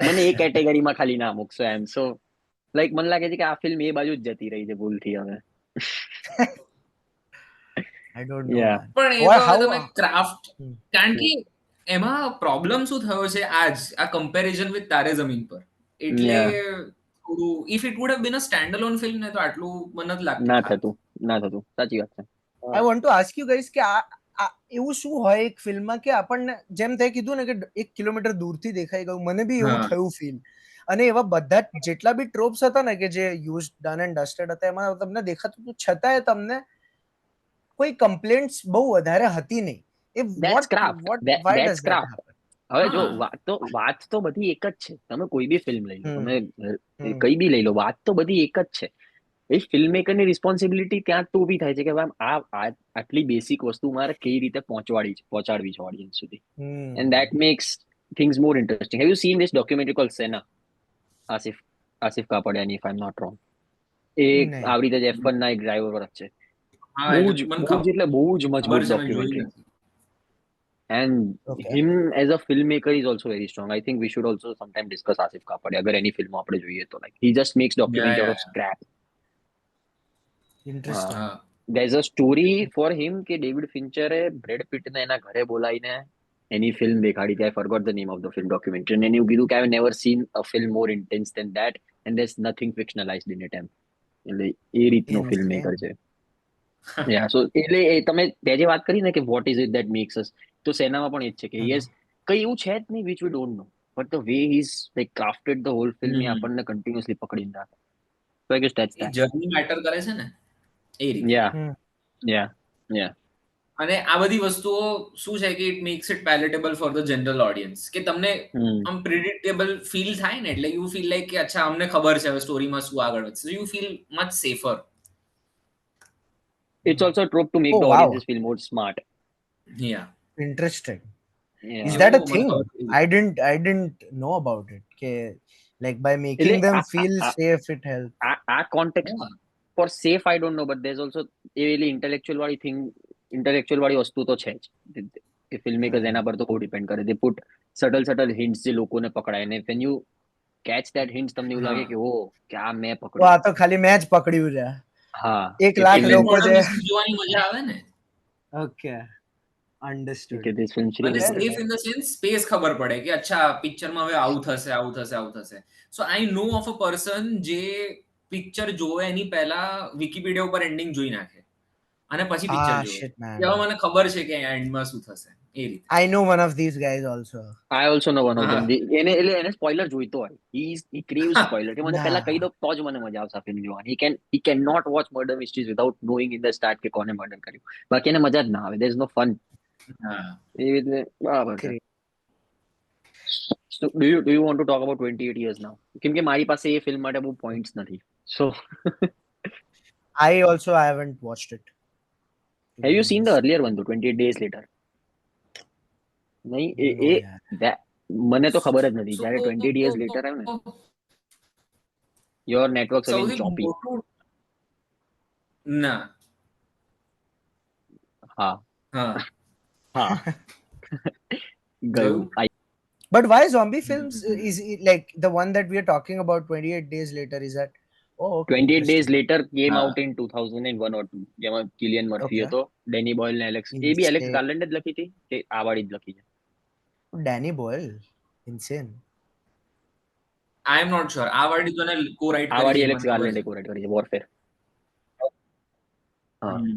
મને એ કેટેગરીમાં ખાલી ના મૂકશો એમ. સો લાઈક મને લાગે છે કે આ ફિલ્મ એ બાજુ જ જતી રહી છે ભૂલથી હવે. I don't know. પણ એ તો તમે ક્રાફ્ટ, કારણ કે એમાં પ્રોબ્લેમ શું થયો છે આજ આ કમ્પેરિઝન વિથ તારે જમીન પર, એટલે if it would have been a standalone film ને તો આટલું મને જ લાગતું ના થતું. સાચી વાત છે. I want to ask you guys કે આ એવું શું હોય એક ફિલ્મમાં કે આપણને જેમ તે કીધું ને કે 1 કિલોમીટર દૂરથી દેખાઈ ગયું, મને બી એવું થયું ફીલ. અને એવા બધા જેટલા બી ટ્રોપ્સ હતા ને કે જે યુઝ ડન એન્ડ ડસ્ટેડ હતા, એમાં તમને દેખાતું હતું, છતાંય તમને કોઈ કમ્પ્લેન્ટ્સ બહુ વધારે હતી નહીં. હવે જો વાત તો બધી એક જ છે. તમે કોઈ બી ફિલ્મ લઈ લો, તમે કઈ બી લઈ લો, વાત તો બધી એક જ છે. એ ફિલ્મ મેકરની રિસ્પોન્સિબિલિટી ત્યાં તો ઊભી થાય છે કે આટલી બેસિક વસ્તુ મારે કઈ રીતે પહોંચાડવી છે ઓડિયન્સ સુધી, and that makes things more interesting. Have you seen this documentary called Senna? Asif કાપડિયાની, if I'm not wrong. એ આવી રીતે F1 ના એક ડ્રાઈવર જ છે. બહુ જ મજબૂત documentary. And him as a filmmaker is also very strong. I think we should also sometime discuss Asif Kapadia. अगर any film આપણે જોઈએ તો, like he just makes documentary out of scrap. Interesting. There's a story for him કે David ફિન્ચરે bread પિટને એના ઘરે બોલાવીને એની film દેખાડી. I forgot the name of the film documentary. અને એવું કીધું કે I've never seen a film more intense than that, and there's nothing fictionalized in it. એટલે એ રીતનો ફિલ્મમેકર છે. Yeah, so એટલે તમે જે વાત કરી ને કે what is it that makes us, તો સેનામાં પણ એ જ છે કે યસ કઈ એવું છે જ નહીં which we don't know, but the way he's like crafted the whole film એ આપણને continuously પકડીને રાખે. So I guess that's that. Journey matter કરે છે ને એ રીતે. Yeah. અને આ બધી વસ્તુઓ શું છે કે it makes it palatable for the general audience, કે તમને આમ પ્રિડિક્ટેબલ ફીલ થાય ને, એટલે you feel like કે અચ્છા અમને ખબર છે હવે સ્ટોરીમાં શું આગળ વધશે, so you feel much safer. It's also a trope to make the audiences feel more smart. Yeah. Interesting. Yeah. Is that a thing? I didn't know about it. Like by making them feel safe, it helps. Our context for safe, I don't know, but there's also a really intellectual વાળી વસ્તુ તો છે જ. કે filmmakers એના પર તો બહુ ડિપેન્ડ કરે. They put subtle hints જે લોકોને પકડાય, અને when you catch that hints તમને એવું લાગે કે ઓ કે આ મેં પકડ્યું, આ તો ખાલી મેં જ પકડ્યું છે. હા, 1 લાખ લોકો છે જોવાની મજા આવે ને. Okay, understood. કે this film અને safe in the sense space ખબર પડે કે અચ્છા પિક્ચરમાં હવે આવું થશે. So I know of a person જે પિક્ચર જોવે એની પહેલા વિકીપીડિયા ઉપર એન્ડિંગ જોઈ નાખે અને પછી પિક્ચર જોવે. હવે મને ખબર છે કે એન્ડમાં શું થશે એ રીતે. I know one of these guys also. I also know one of them. એને સ્પોઇલર જોઈતો હોય. He craves spoiler. કે મને પહેલા કહી દો તો જ મને મજા આવશે ફિલ્મ જોવાની. He cannot watch murder mysteries without knowing in the start કે કોને મર્ડર કર્યું. બાકી એને મજા જ ના આવે. There's no fun. એ રીતે બરાબર છે. So do you want to talk about 28 years now? કેમ કે મારી પાસે એ ફિલ્મ માટે બહુ પોઈન્ટ્સ નથી. So I haven't watched it. have you seen the earlier one though, 28 days later? નહીં No, yeah. મને તો ખબર જ નથી. So, જ્યારે 28 years later આવ્યું ને, your network's again સૌથી choppy. મોટું ના હા હા હા ગયું. But why zombie films is it like the one that we are talking about 28 days later? Is that okay? 28 days Interesting. later came હા. out in 2001 or 2, જેમાં કિલિયન મર્ફી Okay. હતો, ડેની બોયલ ને એલેક્સ, એ બી એલેક્સ Insane. ગાર્લેન્ડ જ લખી હતી કે આ વાળી જ લખી છે? Danny Boyle, insane. I am not sure. આ વાળી જોને કો-રાઇટ આ કરી વાળી છે, એલેક્સ મને ખબર ગાર્લેન્ડે છે. કોરાઇટ કરી છે, વોરફેર. હા હમ.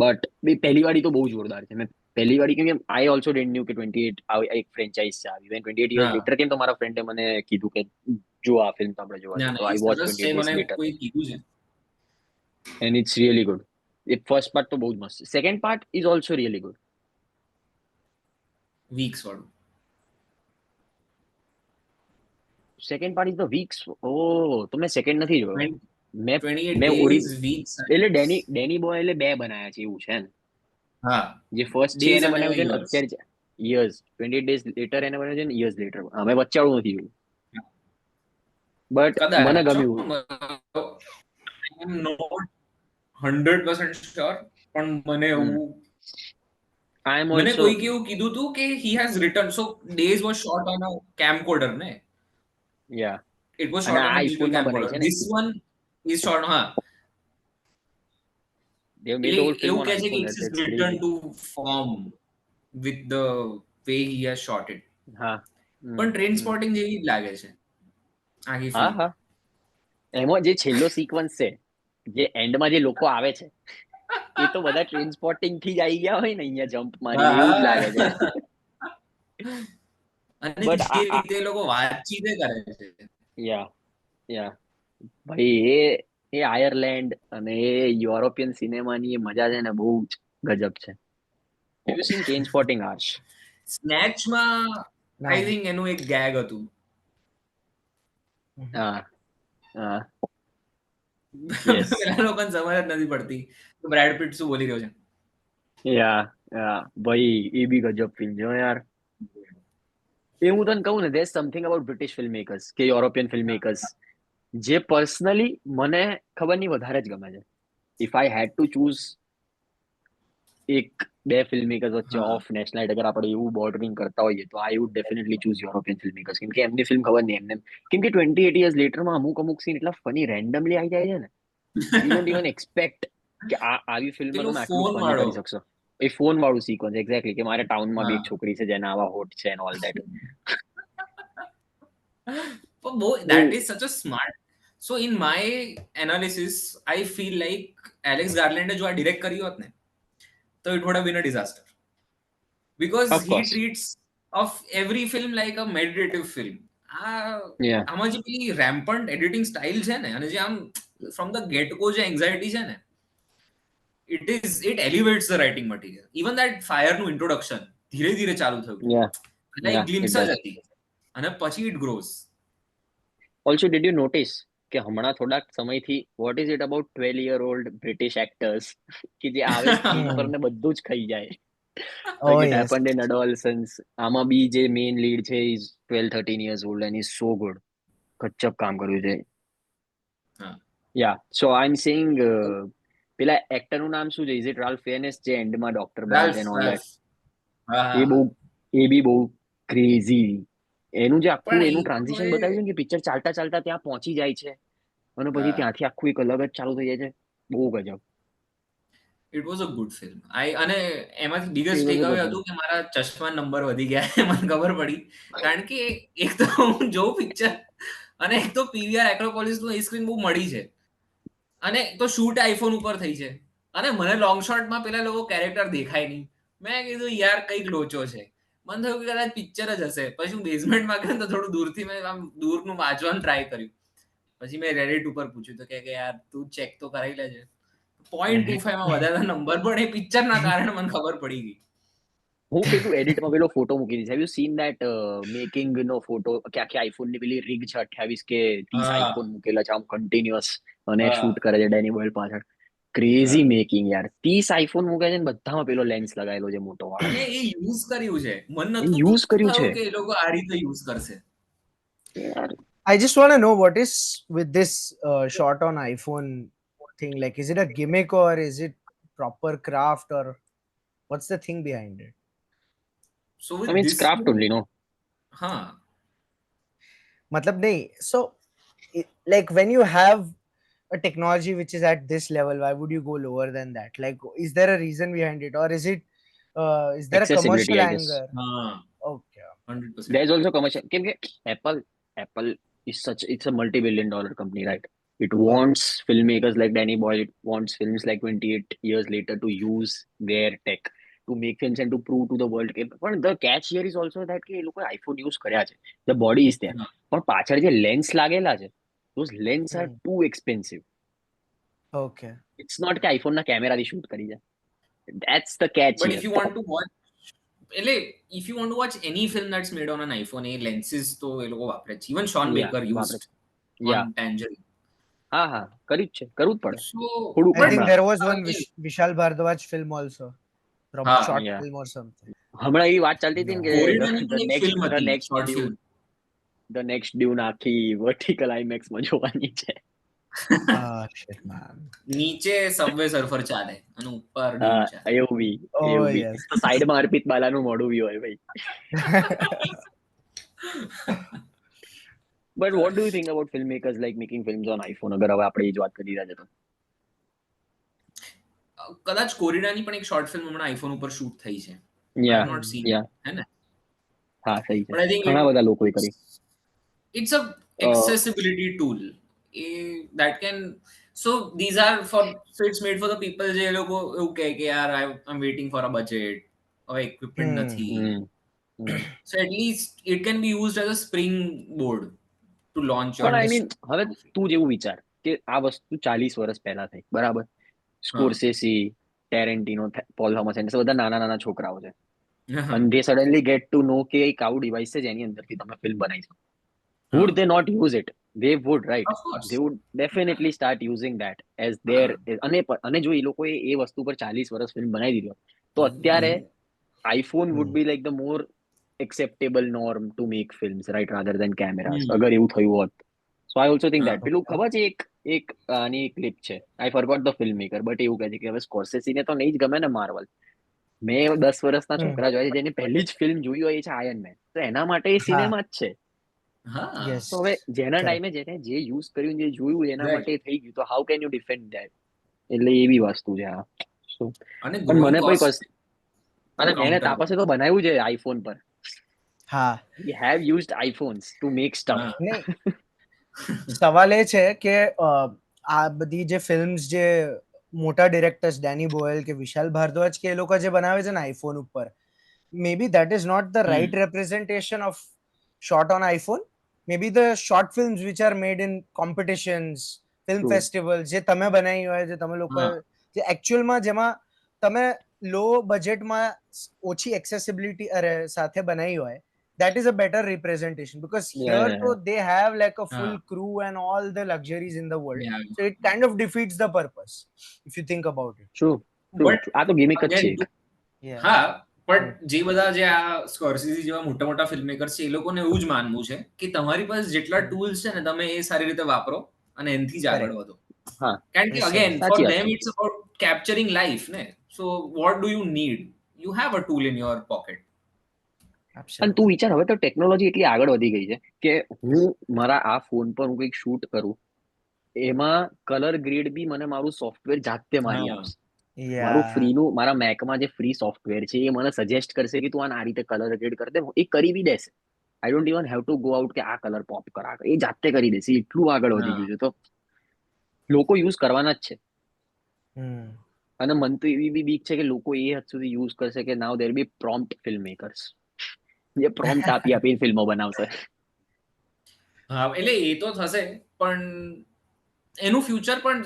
બટ પહેલી વાળી તો બહુ જોરદાર છે. મેં પહેલી વાળી કેમ કે આઈ ઓલ્સો ડિડન્ટ ન્યુ કે 28 એક ફ્રેન્ચાઇઝ છે આવી. 28 years હા. later કેમ તો મારા ફ્રેન્ડે મને કીધું કે જો આ ફિલ્મ તો આપણે જોવા ના જઈએ. તો ના, આઈ એ વોચ સરસ છે. 28 days મને later કોઈ કીધું છે. and it's really good. The first part તો બહુ જ મસ્ત છે. Second part is also really good. Weeks વાળું. Second part is the weeks. Oh તો મેં સેકન્ડ નથી જોયો. 28 મેં days, weeks. એટલે ડેની બોયલે બે બનાયા છે એવું છે ને. હા, જે ફર્સ્ટ છે days એને અને બનાવ્યું છે ને years. અત્યારે યર્સ 28 days later એને બનાવ્યું છે ને યર્સ લેટર. અમે વચ્ચે વાળું નથી જોયું બટ મને કદાચ ગમ્યું. I am not 100% sure, પણ મને એવું I am મને also કોઈક એવું કીધું હતું કે he has written, so days was shot on a camcorder ને. yeah It was અને shot on આ a digital આઈફોન માં બનાવી camcorder. છે ને. This one is shot, હા. they made the whole film એવું on કહે છે કે iPhone. it's That's written crazy. to form with the way he has shot it. હા પણ ટ્રેન સ્પોટિંગ જેવી જ લાગે છે આખી હા ફિલ્મ. હા એમાં જે છેલ્લો સિક્વન્સ છે, જે એન્ડમાં જે લોકો આવે છે, એ તો બધા ટ્રેન સ્પોટિંગ થી જ આવી ગયા હોય ને અહીંયા જમ્પ મારીને, એવું જ લાગે છે. અને બટ જે રીતે એ લોકો વાતચીત કરે છે. યા ભાઈ એ આયર્લેન્ડ અને એ યુરોપિયન સિનેમાની એ મજા છે ને, બહુ જ ગજબ છે. Have you seen Trainspotting, Aarsh? સ્નેચમાં આઈ થિંક એનું એક ગેગ હતું. હા હા yes પેલા લોકોને સમજ જ નથી પડતી કે બ્રેડ પિટ શું બોલી રહ્યો છે. યા ભાઈ એ બી ગજબ ફિલ્મ છે યાર. એ હું તને કહું ને, there's something about British filmmakers કે European filmmakers જે પર્સનલી મને ખબર નહીં વધારે જ ગમે છે. If I had to choose એક બે ફિલ્મમેકર્સ વચ્ચે ઓફ નેશનલાઇટ અગર આપણે એવું બોર્ડરિંગ કરતા હોઈએ તો I would definitely choose European filmmakers. કેમ કે એમની ફિલ્મ ખબર નહીં એમને, કેમ કે 28 years લેટરમાં અમુક સીન એટલા ફની રેન્ડમલી આવી જાય છે ને, યુ ડોન્ટ ઇવન એક્સપેક્ટ કે આવી ફિલ્મમાં તમે આટલું ફની કરી શકશો. એ ફોન વાળું સિક્વન્સ એક્ઝેક્ટલી, કે મારે ટાઉનમાં બી એક છોકરી છે જેના આવા હોટ છે and all that. That is such a smart. So in my analysis, I feel like Alex Garland જો આ ડિરેક્ટ કર્યું હોત ને તો it would have been a disaster. Because he treats of every film like a meditative film. આમાં જે પેલી rampant editing style છે ને, અને જે આમ from the get go જે anxiety છે ને, it elevates the writing material. Even that fire નું introduction ધીરે ધીરે ચાલુ થયું, like glimpse જ હતી, અને પછી it grows. Also, did you notice કે હમણાં થોડાક સમયથી what is it about 12-year-old British actors કે જે આવે સ્ક્રીન પર ને બધું જ ખાઈ જાય. Like it happened in Adolescence. આમાં બી જે મેઇન લીડ છે is 12-13 years old and he's so good. ગજબ કામ કર્યું છે. Yeah, so I'm saying પેલા એક્ટર નું નામ શું છે? Is it Ralph Fiennes જે એન્ડમાં ડોક્ટર બને છે and all that? એ બી બહુ ક્રેઝી. એનું જે આખું એનું ટ્રાન્ઝિશન બતાવ્યું છે કે પિક્ચર ચાલતા ચાલતા ત્યાં પહોંચી જાય છે અને પછી ત્યાંથી આખું એક અલગ જ ચાલુ થઈ જાય છે. બહુ ગજબ. It was a good film. અને એમાંથી બિગેસ્ટ ટેકઅવે હતું કે મારા ચશ્મા નંબર વધી ગયા, મને ખબર પડી. કારણ કે એક તો હું જોઉં પિક્ચર અને એક તો પીવીઆર એક્રોપોલિસ નું સ્ક્રીન બહુ મળી છે, અને તો શૂટ આઈફોન ઉપર થઈ છે, અને મને લોંગ શોટમાં પેલા લોકો કેરેક્ટર દેખાય નહીં. મેં કીધું યાર કઈક લોચો છે. મને થયું કે કદાચ પિક્ચર જ હશે. પછી હું બેઝમેન્ટમાં ગયો તો થોડું દૂરથી મેં આમ દૂરનું વાંચવાનું ટ્રાય કર્યું. પછી મેં રેડિટ ઉપર પૂછ્યું તો કે યાર તું ચેક તો કરાવી લેજે. 0.25 માં વધારે નંબર, પણ એ પિક્ચર ના કારણે મને ખબર પડી ગઈ. હું પેલું એડિટમાં પેલો ફોટો મૂકી દઈશ. Have you seen that making નો ફોટો કે આખી આઈફોન ની પેલી રિગ છે 28 કે 30 આઈફોન મૂકેલા છે આમ કન્ટિન્યુઅસ અને શૂટ કરે છે ડેની બોયલ પાછળ. ક્રેઝી મેકિંગ યાર. 30 આઈફોન મૂકે છે ને બધામાં પેલો લેન્સ લગાવેલો છે મોટો વાળો. અને એ યુઝ કર્યું છે. મન એ નતું યુઝ કર્યું છે થયું કે એ લોકો આ રીતે યુઝ કરશે. યાર. I just want to know what is with this shot on iPhone thing. Like, is it a gimmick or is it proper craft or what's the thing behind it? So with I mean, it's this craft only, no? हाँ. Matlab nahi. So, like when you have a technology which is at this level, why would you go lower than that? Like, is there a reason behind it, or is it is there a Accessibility, commercial I guess. anger? हाँ. Okay. 100%. There's also commercial. કેમ કે Apple is it's a multi-billion-dollar company, right? It wants filmmakers like Danny Boyle. It wants films like 28 years later to use their tech to make films and to prove to the world. But the catch here is also that કે એ લોકો iPhone use કર્યા છે. The body is there. પણ પાછળ જે lens લાગેલા છે, those lenses are too expensive. Okay. It's not કે iPhone ના કેમેરાથી શૂટ કરી જાય. That's the catch But here. if you want to watch any film that's made on an iPhone, A lenses તો એ લોકો વાપરે છે. Even Sean Baker used on Tangerine. હા કર્યું જ છે, કરવું જ પડે. So I think there was one Vishal Bhardwaj film also, from short film or something. હમણાં એવી વાત ચાલતી હતી ને કે the next Dune આખી vertical IMAX માં જોવાની છે. Shit man. નીચે સબવે સર્ફર ચાલે અને ઉપર ડ્યુન ચાલે. એવું બી તો સાઈડમાં અર્પિત બાલાનું મોઢું બી હોય ભાઈ. But what do you think about filmmakers like making films on iPhone? અગર હવે આપણે એ જ વાત કરી રહ્યા છે તો કદાચ કોરિડાની પણ એક શોર્ટ ફિલ્મ હમણાં આઈફોન ઉપર શૂટ થઈ છે. Yeah, not seen yeah. હે ને? હા સહી છે. But I think ઘણા બધા લોકોએ કરી. It's a accessibility tool that can, so these are for, so it's made for the people જે લોકો એવું કહે કે યાર I'm waiting for a budget, હવે equipment નથી. So at least it can be used as a springboard to launch your. પણ I mean હવે તું જેવું વિચાર કે આ વસ્તુ 40 વર્ષ પહેલા થઈ, બરાબર? સ્કોર્સેસી, ટેરેન્ટિનો, પોલ થોમસ એન્ડરસન બધા નાના નાના છોકરાઓ છે. And they suddenly get to know કે એક આવું ડિવાઇસ છે જેની અંદરથી તમે ફિલ્મ બનાવી શકો. Would they not use it? They would, right? Of course. They would definitely start using that as their અને જો એ લોકોએ એ વસ્તુ પર 40 વર્ષ ફિલ્મ બનાવી દીધો તો અત્યારે iPhone would be like the more acceptable norm to make films, right, rather than cameras. અગર એવું થયું હોત. So I also think that પેલું ખબર છે એક આની ક્લિપ છે, I forgot the filmmaker, but એવું કહે છે કે હવે સ્કોર્સેસીને તો નહીં જ ગમે ને માર્વલ. મેં 10 વર્ષના છોકરા જોયા છે જેને પહેલી જ ફિલ્મ જોઈ હોય છે આયર્ન મેન, તો એના માટે એ સિનેમા જ છે. તો હવે જેના ટાઈમે જેને જે યુઝ કર્યું જે જોયું એના માટે થઈ ગયું, તો how can you defend that? એટલે એવી વસ્તુ છે આ. પણ મને કોઈ એને તાપસે તો બનાવ્યું છે આઈફોન પર. હા, we have used iPhones to make stuff. સવાલ એ છે કે આ બધી જે ફિલ્મ્સ જે મોટા ડિરેક્ટર્સ ડેની બોયલ કે વિશાલ ભારદ્વાજ કે એ લોકો જે બનાવે છે ને આઈફોન ઉપર, maybe that is not the right representation of shot on iPhone. Maybe the short films which are made in competitions, film festivals, જે તમે બનાવી હોય, જે તમે લોકો જે એકચ્યુઅલમાં જેમાં તમે લો બજેટમાં ઓછી એક્સેસિબિલિટી સાથે બનાવી હોય, that is a better representation, because here so they have like a full crew and all the luxuries in the world. So it kind of defeats the purpose if you think about it. True. આ તો ગિમિક જ છે. હા, પણ જે બધા જે આ સ્કોર્સેસી જેવા મોટા મોટા ફિલ્મ મેકર્સ છે એ લોકોને એવું જ માનવું છે કે તમારી પાસે જેટલા ટૂલ્સ છે ને તમે એ સારી રીતે વાપરો અને એનાથી જ આગળ વધો. કારણ કે again for them it's about capturing life ને. So what do you need? You have a tool in your pocket. અને તું વિચાર, હવે તો ટેકનોલોજી એટલી આગળ વધી ગઈ છે કે હું મારા આ ફોન પર હું કંઈક શૂટ કરું, એમાં કલર ગ્રેડ બી મને મારું સોફ્ટવેર જાતે મારી આપશે. મારું ફ્રીનું, મારા મેકમાં જે ફ્રી સોફ્ટવેર છે એ મને સજેસ્ટ કરશે કે તું આ રીતે કલર ગ્રેડ કરી દે, એ કરી બી દેશે. I don't even have to go out કે આ કલર પોપ કર, એ જાતે કરી દેશે. એટલું આગળ વધી ગયું છે. તો લોકો યુઝ કરવાના જ છે. અને મને તો એવી બી બીક છે કે લોકો એ હદ સુધી યુઝ કરશે કે નાઉ દેર બી પ્રોમ્પ્ટ ફિલ્મ મેકર્સ જે પ્રોમ્પ્ટ આપી ફિલ્મો બનાવશે. હા, એટલે એ તો થશે, પણ એનું ફ્યુચર પણ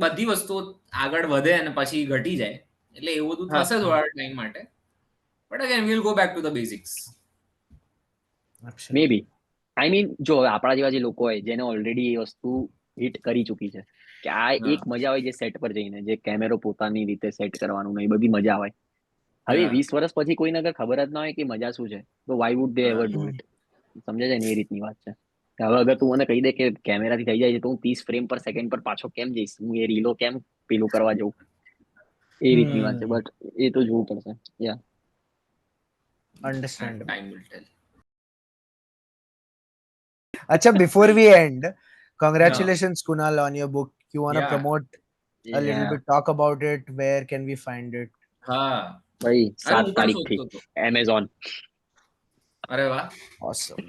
બધી વસ્તુઓ આગળ વધે અને પછી ઘટી જાય, એટલે એવું બધું થશે થોડા ટાઈમ માટે. But again, we'll go back to the basics. Maybe I mean જો આપણા જેવા જે લોકો હોય જેને ઓલરેડી એ વસ્તુ હિટ કરી ચૂકી છે કે આ એક મજા આવે જે સેટ પર જઈને જે કેમેરો પોતાની રીતે સેટ કરવાનું ને એ બધી મજા આવે. હવે 20 વર્ષ પછી કોઈને અગર ખબર જ ના હોય કે મજા શું છે તો why would they ever do it. સમજે છે ને એ રીતની વાત છે. હવે અગર તું મને કહી દે કે કેમેરાથી થઈ જાય છે તો હું 30 ફ્રેમ પર સેકન્ડ પર પાછો કેમ જઈશ? હું એ રીલો કેમ પેલું કરવા જઉં? એ રીતની વાત છે. બટ એ તો જોવું પડશે. યા Understandable. Time will tell. Acha, before we end, congratulations, Kunal, on your book. You want to promote a little bit, talk about it? Where can we find it? ભાઈ 7 તારીખથી Amazon. અરે વાહ, awesome.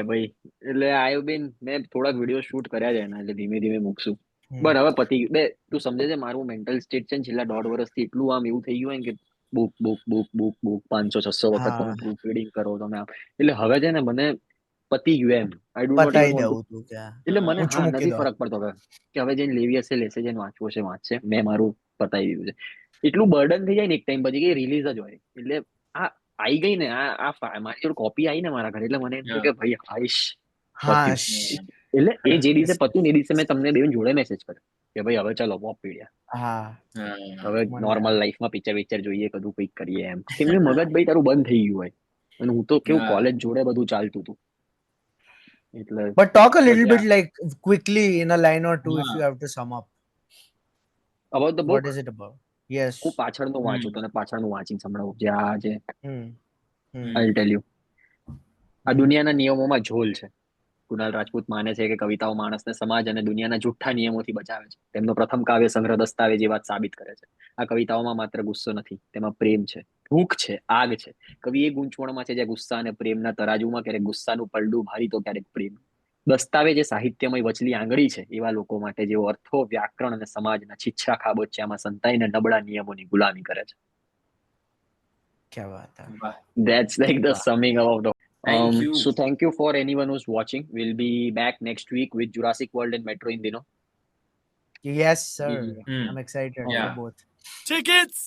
ભાઈ એટલે આઈ બીન મેં થોડાક વિડીયો શૂટ કર્યા છે એના એટલે ધીમે ધીમે મૂકશું. બટ હવે પતી ગયું. બે તું સમજે છે મારું મેન્ટલ સ્ટેટ છે ને છેલ્લા 1.5 વર્ષથી એટલું આમ એવું થઈ ગયું કે બુક 500-600 વખત તમે પ્રૂફ રીડિંગ કરો તમે આમ. એટલે હવે છે ને મને પતી ગયું એમ. I do not even want to. એટલે મને નથી ફરક પડતો હવે કે હવે જેને લેવી હશે લેશે, જેને વાંચવું હશે વાંચશે. મેં મારું પતાવી દીધું છે. એટલું બર્ડન થઈ જાય ને એક ટાઈમ પછી કે રિલીઝ જ હોય. એટલે આ આવી ગઈ ને આ મારી જોડે કોપી આવી ને મારા ઘરે એટલે મને એમ થયું કે ભાઈ હાઈશ પત્યું. એટલે એ જે દિવસે પત્યું ને એ દિવસે મેં તમને બે જોડે મેસેજ કર્યો કે ભાઈ હવે ચલો PopPedia. હવે નોર્મલ લાઈફમાં પિક્ચર જોઈએ બધું કંઈક કરીએ એમ. કેમ કે મગજ ભાઈ તારું બંધ થઈ ગયું હોય અને હું તો કેવું કોલેજ જોડે બધું ચાલતું હતું. એટલે But talk a little bit like quickly in a line or two if you have to sum up. About the book? What is it about? Yes. હું પાછળનું વાંચું તને પાછળનું વાંચીને સંભળાવું જે આ છે. I'll tell you. આ દુનિયાના નિયમોમાં ઝોલ છે. કુનાલ રાજપૂત માને છે કે કવિતાઓ માણસને સમાજ અને દુનિયાના જુઠ્ઠા નિયમોથી બચાવે છે. તેમનો પ્રથમ કાવ્ય સંગ્રહ દસ્તાવેજ એ વાત સાબિત કરે છે. આ કવિતાઓમાં માત્ર ગુસ્સો નથી, તેમાં પ્રેમ છે, ભૂખ છે, આગ છે. કવિ એ ગૂંચવણમાં છે જ્યાં ગુસ્સા અને પ્રેમના તરાજુમાં ક્યારેક ગુસ્સાનું પલડું ભારી તો ક્યારેક પ્રેમ. દસ્તાવેજ એ સાહિત્યમય વચલી આંગળી છે એવા લોકો માટે જેઓ અર્થો, વ્યાકરણ અને સમાજના છીછરા ખાબોચિયામાં સંતાઈને નબળા નિયમોની ગુલામી કરે છે. क्या बात है. That's like the summing up of the Thank you. So thank you for anyone who's watching. We'll be back next week with Jurassic World and Metro in Dino. Yes, sir. I'm excited for both. Tickets!